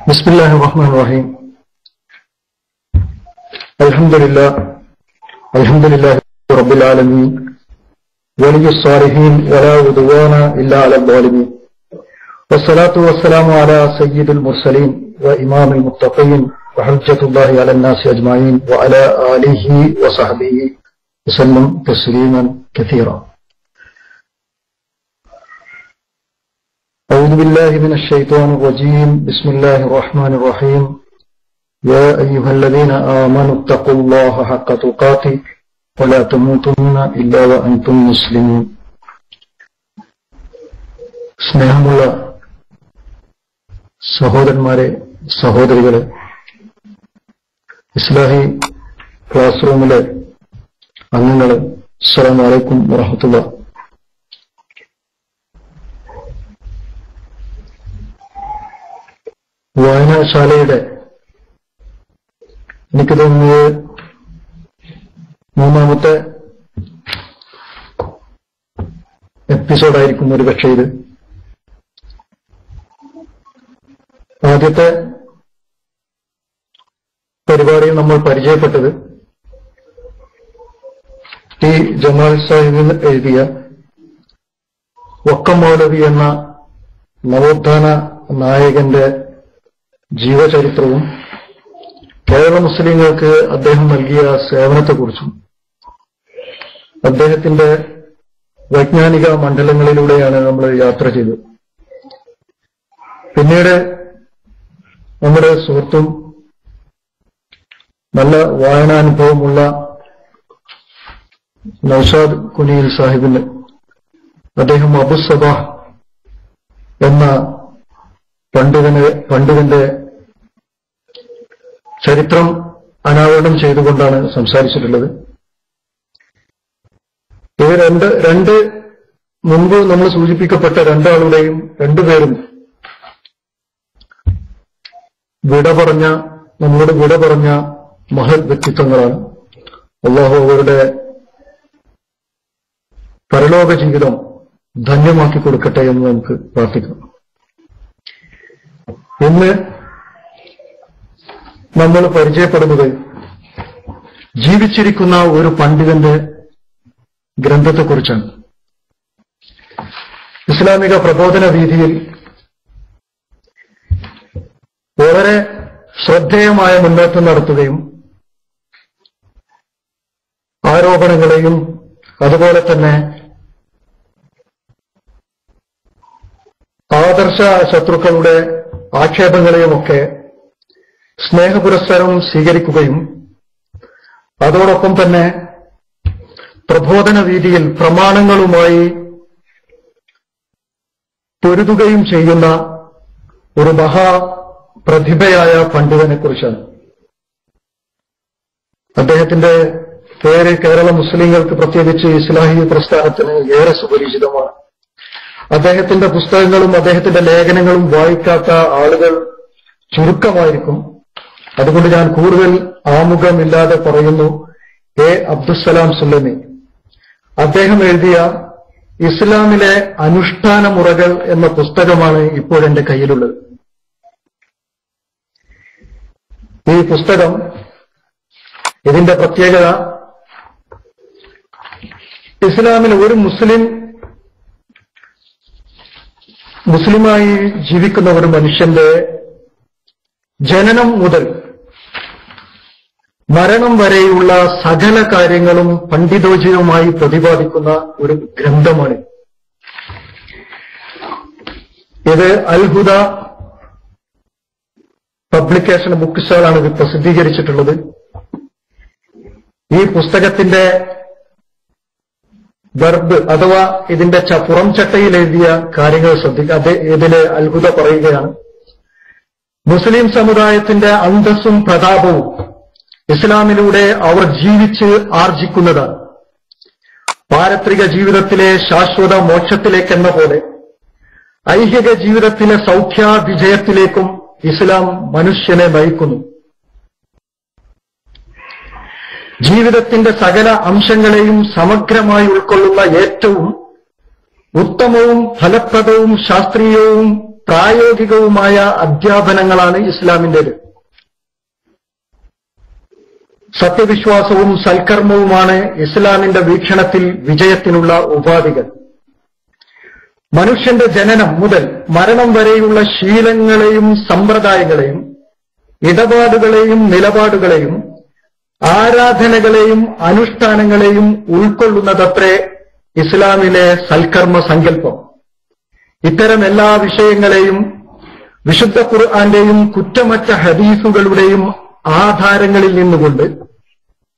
Bismillahirrahmanirrahim. Alhamdulillah Rabbil Alameen. Waliyyus Salihin wa la udwana illa ala al-zalimin. Wassalatu wassalamu ala sayyidil mursalin wa imamil muttaqin wa hujjatullahi ala an-nasi ajma'in wa ala alihi wa sahbihi wasallam tasliman kathira. أعوذ بالله من الشيطان الرجيم. بسم الله الرحمن الرحيم. يا أيها الذين آمنوا اتقوا الله حق تقاته ولا تموتن إلا وأنتم مسلمون. സ്നേഹമുള്ള സഹോദരന്മാരെ, സഹോദരികളെ, ഇസ്ലാഹി class റൂമിലെ അംഗങ്ങളെ, അസ്സലാമു അലൈക്കും വറഹ്മത്തുള്ളാഹി. വായനശാലയുടെ എനിക്ക് തോന്നുന്നത് മൂന്നാമത്തെ എപ്പിസോഡായിരിക്കും ഒരു പക്ഷേ ഇത്. ആദ്യത്തെ പരിപാടിയിൽ നമ്മൾ പരിചയപ്പെട്ടത് ടി ജമാൽ സാഹിബ് എഴുതിയ വക്കം മൗലവി എന്ന നവോത്ഥാന നായകന്റെ ജീവചരിത്രവും കേരള മുസ്ലിങ്ങൾക്ക് അദ്ദേഹം നൽകിയ സേവനത്തെക്കുറിച്ചും അദ്ദേഹത്തിന്റെ വൈജ്ഞാനിക മണ്ഡലങ്ങളിലൂടെയാണ് നമ്മൾ യാത്ര ചെയ്തത്. പിന്നീട് നമ്മുടെ സുഹൃത്തും നല്ല വായനാനുഭവമുള്ള നൗഷാദ് കുനിയിൽ സാഹിബിന് അദ്ദേഹം അബുസബാഹ് എന്ന പണ്ഡിതന്റെ ചരിത്രം അനാവരണം ചെയ്തുകൊണ്ടാണ് സംസാരിച്ചിട്ടുള്ളത്. ഇത് രണ്ട് മുൻപ് നമ്മൾ സൂചിപ്പിക്കപ്പെട്ട രണ്ടുപേരും നമ്മളോട് വിട പറഞ്ഞ മഹൽ വ്യക്തിത്വങ്ങളാണ്. അല്ലാഹു അവരുടെ പരലോക ജീവിതം ധന്യമാക്കി കൊടുക്കട്ടെ എന്ന് നമുക്ക് പ്രാർത്ഥിക്കാം. ഇന്ന് നമ്മൾ പരിചയപ്പെടുന്നത് ജീവിച്ചിരിക്കുന്ന ഒരു പണ്ഡിതന്റെ ഗ്രന്ഥത്തെക്കുറിച്ചാണ്. ഇസ്ലാമിക പ്രബോധന രീതിയിൽ വളരെ ശ്രദ്ധേയമായ മുന്നേറ്റം നടത്തുകയും ആരോപണങ്ങളെയും അതുപോലെ തന്നെ ആദർശ ശത്രുക്കളുടെ ആക്ഷേപങ്ങളെയുമൊക്കെ സ്നേഹപുരസ്സരം സ്വീകരിക്കുകയും അതോടൊപ്പം തന്നെ പ്രബോധന രീതിയിൽ പ്രമാണങ്ങളുമായി പൊരുതുകയും ചെയ്യുന്ന ഒരു മഹാപ്രതിഭയായ പണ്ഡിതനെ കുറിച്ചാണ്. അദ്ദേഹത്തിന്റെ പേര് കേരള മുസ്ലിങ്ങൾക്ക്, പ്രത്യേകിച്ച് ഇസ്ലാഹി പ്രസ്ഥാനത്തിന് ഏറെ സുപരിചിതമാണ്. അദ്ദേഹത്തിന്റെ പുസ്തകങ്ങളും അദ്ദേഹത്തിന്റെ ലേഖനങ്ങളും വായിക്കാത്ത ആളുകൾ ചുരുക്കമായിരിക്കും. അതുകൊണ്ട് ഞാൻ കൂടുതൽ ആമുഖമില്ലാതെ പറയുന്നു. എ അബ്ദുസ്സലാം സുല്ലമി അദ്ദേഹം എഴുതിയ ഇസ്ലാമിലെ അനുഷ്ഠാന മുറകൾ എന്ന പുസ്തകമാണ് ഇപ്പോഴെന്റെ കയ്യിലുള്ളത്. ഈ പുസ്തകം, ഇതിന്റെ പ്രത്യേകത, ഇസ്ലാമിൽ ഒരു മുസ്ലിമായി ജീവിക്കുന്ന ഒരു മനുഷ്യന്റെ ജനനം മുതൽ മരണം വരെയുള്ള സകല കാര്യങ്ങളും പണ്ഡിതോചിതമായി പ്രതിപാദിക്കുന്ന ഒരു ഗ്രന്ഥമാണ്. ഇത് അൽഹുദ പബ്ലിക്കേഷൻ ബുക്ക് സ്റ്റാളാണ് ഇത് പ്രസിദ്ധീകരിച്ചിട്ടുള്ളത്. ഈ പുസ്തകത്തിന്റെ ഗർബ് അഥവാ ഇതിന്റെ പുറംചട്ടയിൽ എഴുതിയ കാര്യങ്ങൾ ശ്രദ്ധിക്കുക. ഇതിലെ അത്ഭുത പറയുകയാണ്: മുസ്ലിം സമുദായത്തിന്റെ അന്തസ്സും പ്രതാപവും ഇസ്ലാമിലൂടെ അവർ ജീവിച്ച് ആർജിക്കുന്നതാണ്. പാരത്രിക ജീവിതത്തിലെ ശാശ്വത മോക്ഷത്തിലേക്കെന്ന പോലെ ഐഹിക ജീവിതത്തിലെ സൗഖ്യവിജയത്തിലേക്കും ഇസ്ലാം മനുഷ്യനെ നയിക്കുന്നു. ജീവിതത്തിന്റെ സകല അംശങ്ങളെയും സമഗ്രമായി ഉൾക്കൊള്ളുന്ന ഏറ്റവും ഉത്തമവും ഫലപ്രദവും ശാസ്ത്രീയവും പ്രായോഗികവുമായ അധ്യാപനങ്ങളാണ് ഇസ്ലാമിൻ്റെത്. സത്യവിശ്വാസവും സൽക്കർമ്മവുമാണ് ഇസ്ലാമിന്റെ വീക്ഷണത്തിൽ വിജയത്തിനുള്ള ഉപാധികൾ. മനുഷ്യന്റെ ജനനം മുതൽ മരണം വരെയുള്ള ശീലങ്ങളെയും സമ്പ്രദായങ്ങളെയും ഇടപാടുകളെയും നിലപാടുകളെയും ആരാധനകളെയും അനുഷ്ഠാനങ്ങളെയും ഉൾക്കൊള്ളുന്നതത്രേ ഇസ്ലാമിലെ സൽക്കർമ്മ സങ്കല്പം. ഇത്തരം എല്ലാ വിഷയങ്ങളെയും വിശുദ്ധ ഖുർആന്റെയും കുറ്റമറ്റ ഹദീസുകളുടെയും ആധാരങ്ങളിൽ നിന്നുകൊണ്ട്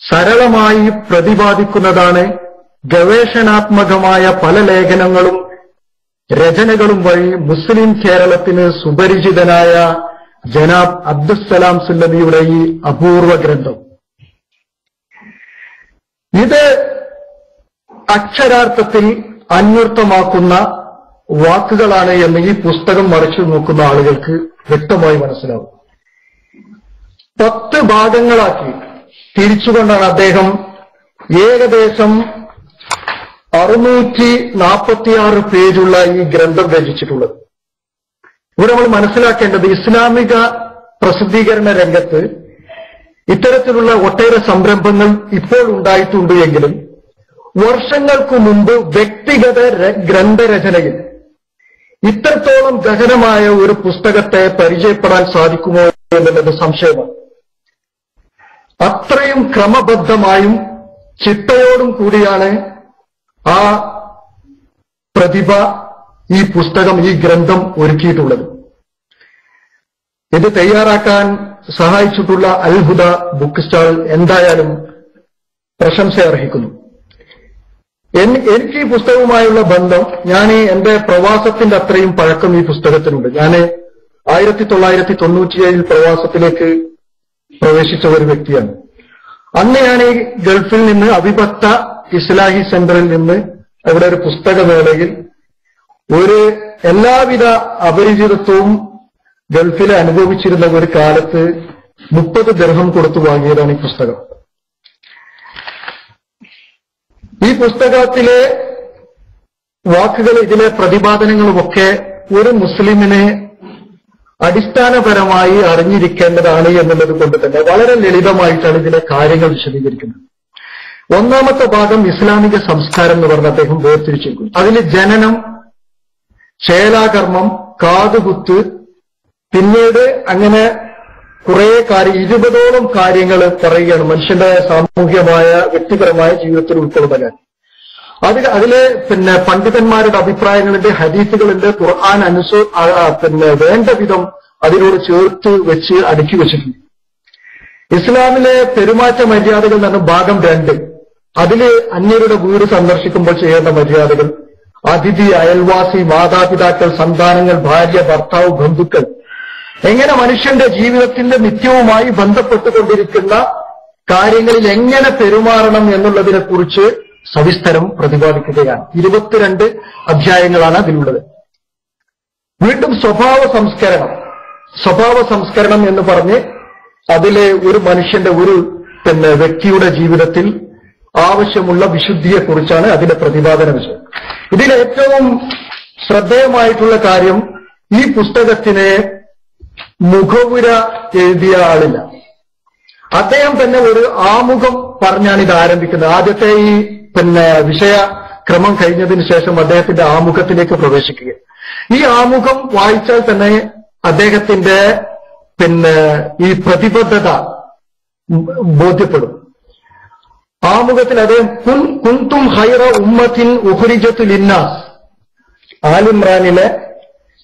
സരളമായി പ്രതിപാദിക്കുന്നതാണ് ഗവേഷണാത്മകമായ പല ലേഖനങ്ങളും രചനകളും വഴി മുസ്ലിം കേരളത്തിന് സുപരിചിതനായ ജനാബ് അബ്ദുസ്സലാം സുല്ലമിയുടെ ഈ അപൂർവ ഗ്രന്ഥം. ഇത് അക്ഷരാർത്ഥത്തിൽ അന്വർത്ഥമാക്കുന്ന വാക്കുകളാണ് എന്ന് ഈ പുസ്തകം മറിച്ചു നോക്കുന്ന ആളുകൾക്ക് വ്യക്തമായി മനസ്സിലാവും. 10 ഭാഗങ്ങളാക്കി തിരിച്ചുകൊണ്ടാണ് അദ്ദേഹം ഏകദേശം 646 പേജുള്ള ഈ ഗ്രന്ഥം രചിച്ചിട്ടുള്ളത്. ഇവിടെ നമ്മൾ മനസ്സിലാക്കേണ്ടത് ഇസ്ലാമിക പ്രസിദ്ധീകരണ രംഗത്ത് ഇത്തരത്തിലുള്ള ഒട്ടേറെ സംരംഭങ്ങൾ ഇപ്പോൾ ഉണ്ടായിട്ടുണ്ട് എങ്കിലും വർഷങ്ങൾക്ക് മുമ്പ് വ്യക്തിഗത ഗ്രന്ഥരചനയിൽ ഇത്രത്തോളം ഗഹനമായ ഒരു പുസ്തകത്തെ പരിചയപ്പെടാൻ സാധിക്കുമോ എന്നുള്ളത് സംശയമാണ്. അത്രയും ക്രമബദ്ധമായും ചിട്ടയോടും കൂടിയാണ് ആ പ്രതിഭ ഈ പുസ്തകം, ഈ ഗ്രന്ഥം ഒരുക്കിയിട്ടുള്ളത്. ഇത് തയ്യാറാക്കാൻ സഹായിച്ചിട്ടുള്ള അൽഹുദ ബുക്ക് സ്റ്റാൾ എന്തായാലും പ്രശംസ അർഹിക്കുന്നു. എനിക്ക് ഈ പുസ്തകവുമായുള്ള ബന്ധം, ഞാൻ എന്റെ പ്രവാസത്തിന്റെ അത്രയും പഴക്കം ഈ പുസ്തകത്തിനുണ്ട്. ഞാൻ 1997 പ്രവാസത്തിലേക്ക് പ്രവേശിച്ച ഒരു വ്യക്തിയാണ്. അന്ന് ഞാൻ ഈ ഗൾഫിൽ നിന്ന് അവിഭക്ത ഇസ്ലാഹി സെന്ററിൽ നിന്ന് അവിടെ ഒരു പുസ്തകമേളയിൽ ഒരു എല്ലാവിധ അപരിചിതത്വവും ഗൾഫിൽ അനുഭവിച്ചിരുന്ന ഒരു കാലത്ത് 30 ദിർഹം കൊടുത്തു വാങ്ങിയതാണ് ഈ പുസ്തകം. ഈ പുസ്തകത്തിലെ വാക്കുകൾ, ഇതിലെ പ്രതിപാദനങ്ങളുമൊക്കെ ഒരു മുസ്ലിമിനെ അടിസ്ഥാനപരമായി അറിഞ്ഞിരിക്കേണ്ടതാണ് എന്നുള്ളത് കൊണ്ട് തന്നെ വളരെ ലളിതമായിട്ടാണ് ഇതിലെ കാര്യങ്ങൾ വിശദീകരിക്കുന്നത്. ഒന്നാമത്തെ ഭാഗം ഇസ്ലാമിക സംസ്കാരം എന്ന് പറഞ്ഞ അദ്ദേഹം വേർതിരിച്ചിരിക്കുന്നു. അതിൽ ജനനം, ചേലാകർമ്മം, കാതുകുത്ത്, പിന്നീട് അങ്ങനെ കുറെ 20ഓളം കാര്യങ്ങൾ പറയുകയാണ് മനുഷ്യന്റെ സാമൂഹ്യമായ വ്യക്തിപരമായ ജീവിതത്തിൽ ഉൾക്കൊള്ളുന്ന. അതിലെ പണ്ഡിതന്മാരുടെ അഭിപ്രായങ്ങളുണ്ട്, ഹദീസുകളുണ്ട്, ഖുർആൻ വേണ്ട വിധം അതിനോട് ചേർത്ത് വെച്ച് അടുക്കി വെച്ചിട്ടുണ്ട്. ഇസ്ലാമിലെ പെരുമാറ്റ മര്യാദകൾ എന്ന് പറഞ്ഞ ഭാഗം 2. അതില് അന്യരുടെ വീട് സന്ദർശിക്കുമ്പോൾ ചെയ്യേണ്ട മര്യാദകൾ, അതിഥി, അയൽവാസി, മാതാപിതാക്കൾ, സന്താനങ്ങൾ, ഭാര്യ, ഭർത്താവ്, ബന്ധുക്കൾ, എങ്ങനെ മനുഷ്യന്റെ ജീവിതത്തിന്റെ നിത്യവുമായി ബന്ധപ്പെട്ടുകൊണ്ടിരിക്കുന്ന കാര്യങ്ങളിൽ എങ്ങനെ പെരുമാറണം എന്നുള്ളതിനെ കുറിച്ച് സവിസ്തരം പ്രതിപാദിക്കുകയാണ്. 22 അധ്യായങ്ങളാണ് അതിലുള്ളത്. വീണ്ടും സ്വഭാവ സംസ്കരണം എന്ന് പറഞ്ഞ് അതിലെ ഒരു മനുഷ്യന്റെ ഒരു വ്യക്തിയുടെ ജീവിതത്തിൽ ആവശ്യമുള്ള വിശുദ്ധിയെക്കുറിച്ചാണ് അതിന്റെ പ്രതിപാദന വിഷയം. ഇതിലേറ്റവും ശ്രദ്ധേയമായിട്ടുള്ള കാര്യം, ഈ പുസ്തകത്തിന് മുഖവുര എഴുതിയ ആളില്ല. അദ്ദേഹം തന്നെ ഒരു ആമുഖം പറഞ്ഞാണ് ഇത് ആരംഭിക്കുന്നത്. ആദ്യത്തെ ഈ വിഷയക്രമം കഴിഞ്ഞതിന് ശേഷം അദ്ദേഹത്തിന്റെ ആമുഖത്തിലേക്ക് പ്രവേശിക്കുക. ഈ ആമുഖം വായിച്ചാൽ തന്നെ അദ്ദേഹത്തിന്റെ ഈ പ്രതിബദ്ധത ബോധ്യപ്പെടും. ആമുഖത്തിൽ അദ്ദേഹം കുന്തും ഖൈറ ഉമ്മത്തിൻ ഉഖ്രിജത്ത് ലിന്നാസ്, ആലിമ്രാനിലെ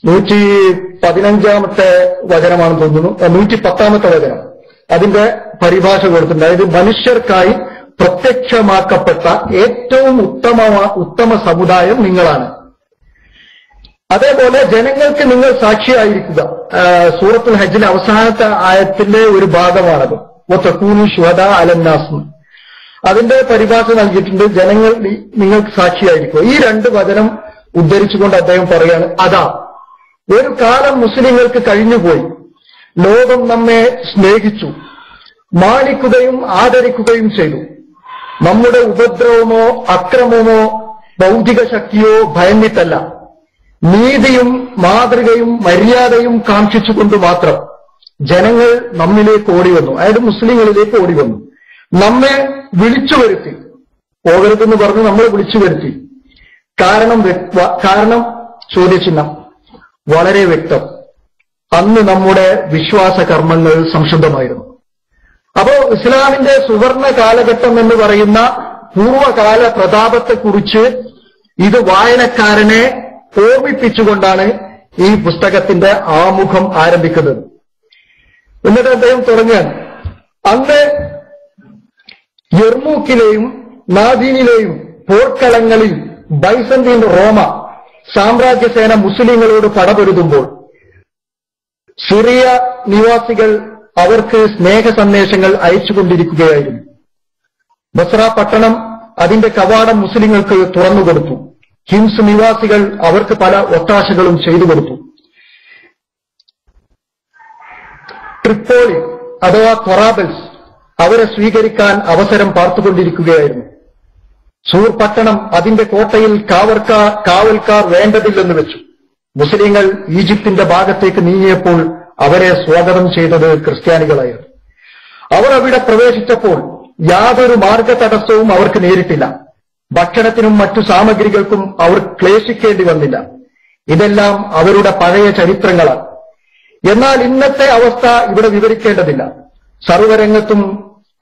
115-ാമത്തെ വചനമാണെന്ന് തോന്നുന്നു, 110-ാമത്തെ വചനം, അതിന്റെ പരിഭാഷ കൊടുത്തിട്ടുണ്ട്. അതായത് മനുഷ്യർക്കായി പ്രത്യക്ഷമാക്കപ്പെട്ട ഏറ്റവും ഉത്തമ സമുദായം നിങ്ങളാണ്. അതേപോലെ ജനങ്ങൾക്ക് നിങ്ങൾ സാക്ഷിയായിരിക്കുക. സൂറത്തുൽ ഹജ്ജിലെ അവസാനത്തെ ആയത്തിന്റെ ഒരു ഭാഗമാണത്. വതകൂനു ശുഹദാ അലന്നാസ്, അതിന്റെ പരിഭാഷ നൽകിയിട്ടുണ്ട്, ജനങ്ങൾ നിങ്ങൾക്ക് സാക്ഷിയായിരിക്കുക. ഈ 2 വചനം ഉദ്ധരിച്ചുകൊണ്ട് അദ്ദേഹം പറയാണ്, അതാ ഒരു കാലം മുസ്ലിങ്ങൾക്ക് കഴിഞ്ഞുപോയി, ലോകം നമ്മെ സ്നേഹിച്ചു, മാനിക്കുകയും ആദരിക്കുകയും ചെയ്തു. നമ്മുടെ ഉപദ്രവമോ അക്രമമോ ഭൗതിക ശക്തിയോ ഭയന്നിട്ടല്ല, നീതിയും മാതൃകയും മര്യാദയും കാക്ഷിച്ചുകൊണ്ട് മാത്രം ജനങ്ങൾ നമ്മിലേക്ക് ഓടി വന്നു, അതായത് മുസ്ലിങ്ങളിലേക്ക് ഓടി വന്നു. നമ്മെ വിളിച്ചു വരുത്തി, പോകരുതെന്ന് പറഞ്ഞ് നമ്മളെ വിളിച്ചു വരുത്തി. കാരണം ചോദ്യചിഹ്നം വളരെ വ്യക്തം. അന്ന് നമ്മുടെ വിശ്വാസ കർമ്മങ്ങൾ സംശുദ്ധമായിരുന്നു. അപ്പോ ഇസ്ലാമിന്റെ സുവർണ കാലഘട്ടം എന്ന് പറയുന്ന പൂർവ്വകാല പ്രതാപത്തെക്കുറിച്ച് ഇത് വായനക്കാരനെ ഓർമ്മിപ്പിച്ചുകൊണ്ടാണ് ഈ പുസ്തകത്തിന്റെ ആമുഖം ആരംഭിക്കുന്നത്. എന്നിട്ട് അദ്ദേഹം തുടങ്ങുകയാണ്, അന്ന് യർമൂക്കിലെയും നാദീനിലെയും പോർക്കളങ്ങളിൽ ബൈസന്റീൻ റോമ സാമ്രാജ്യസേന മുസ്ലിങ്ങളോട് പടപൊരുതുമ്പോൾ സിറിയ നിവാസികൾ അവർക്ക് സ്നേഹ സന്ദേശങ്ങൾ അയച്ചുകൊണ്ടിരിക്കുകയായിരുന്നു. ബസ്ര പട്ടണം അതിന്റെ കവാടം മുസ്ലിങ്ങൾക്ക് തുറന്നുകൊടുത്തു. ഹിംസ് നിവാസികൾ അവർക്ക് പല ഒത്താശകളും ചെയ്തു കൊടുത്തു. ട്രിപ്പോളി അഥവാ ത്വറാബൽസ് അവരെ സ്വീകരിക്കാൻ അവസരം പാർത്തുകൊണ്ടിരിക്കുകയായിരുന്നു. സൂർ പട്ടണം അതിന്റെ കോട്ടയിൽ കാവൽക്കാർ വേണ്ടതില്ലെന്ന് വെച്ചു. മുസ്ലിങ്ങൾ ഈജിപ്തിന്റെ ഭാഗത്തേക്ക് നീങ്ങിയപ്പോൾ അവരെ സ്വാഗതം ചെയ്തത് ക്രിസ്ത്യാനികളായിരുന്നു. അവർ അവിടെ പ്രവേശിച്ചപ്പോൾ യാതൊരു മാർഗ തടസ്സവും അവർക്ക് നേരിട്ടില്ല. ഭക്ഷണത്തിനും മറ്റു സാമഗ്രികൾക്കും അവർ ക്ലേശിക്കേണ്ടി വന്നില്ല. ഇതെല്ലാം അവരുടെ പഴയ ചരിത്രങ്ങളാണ്. എന്നാൽ ഇന്നത്തെ അവസ്ഥ ഇവിടെ വിവരിക്കേണ്ടതില്ല. സർവരംഗത്തും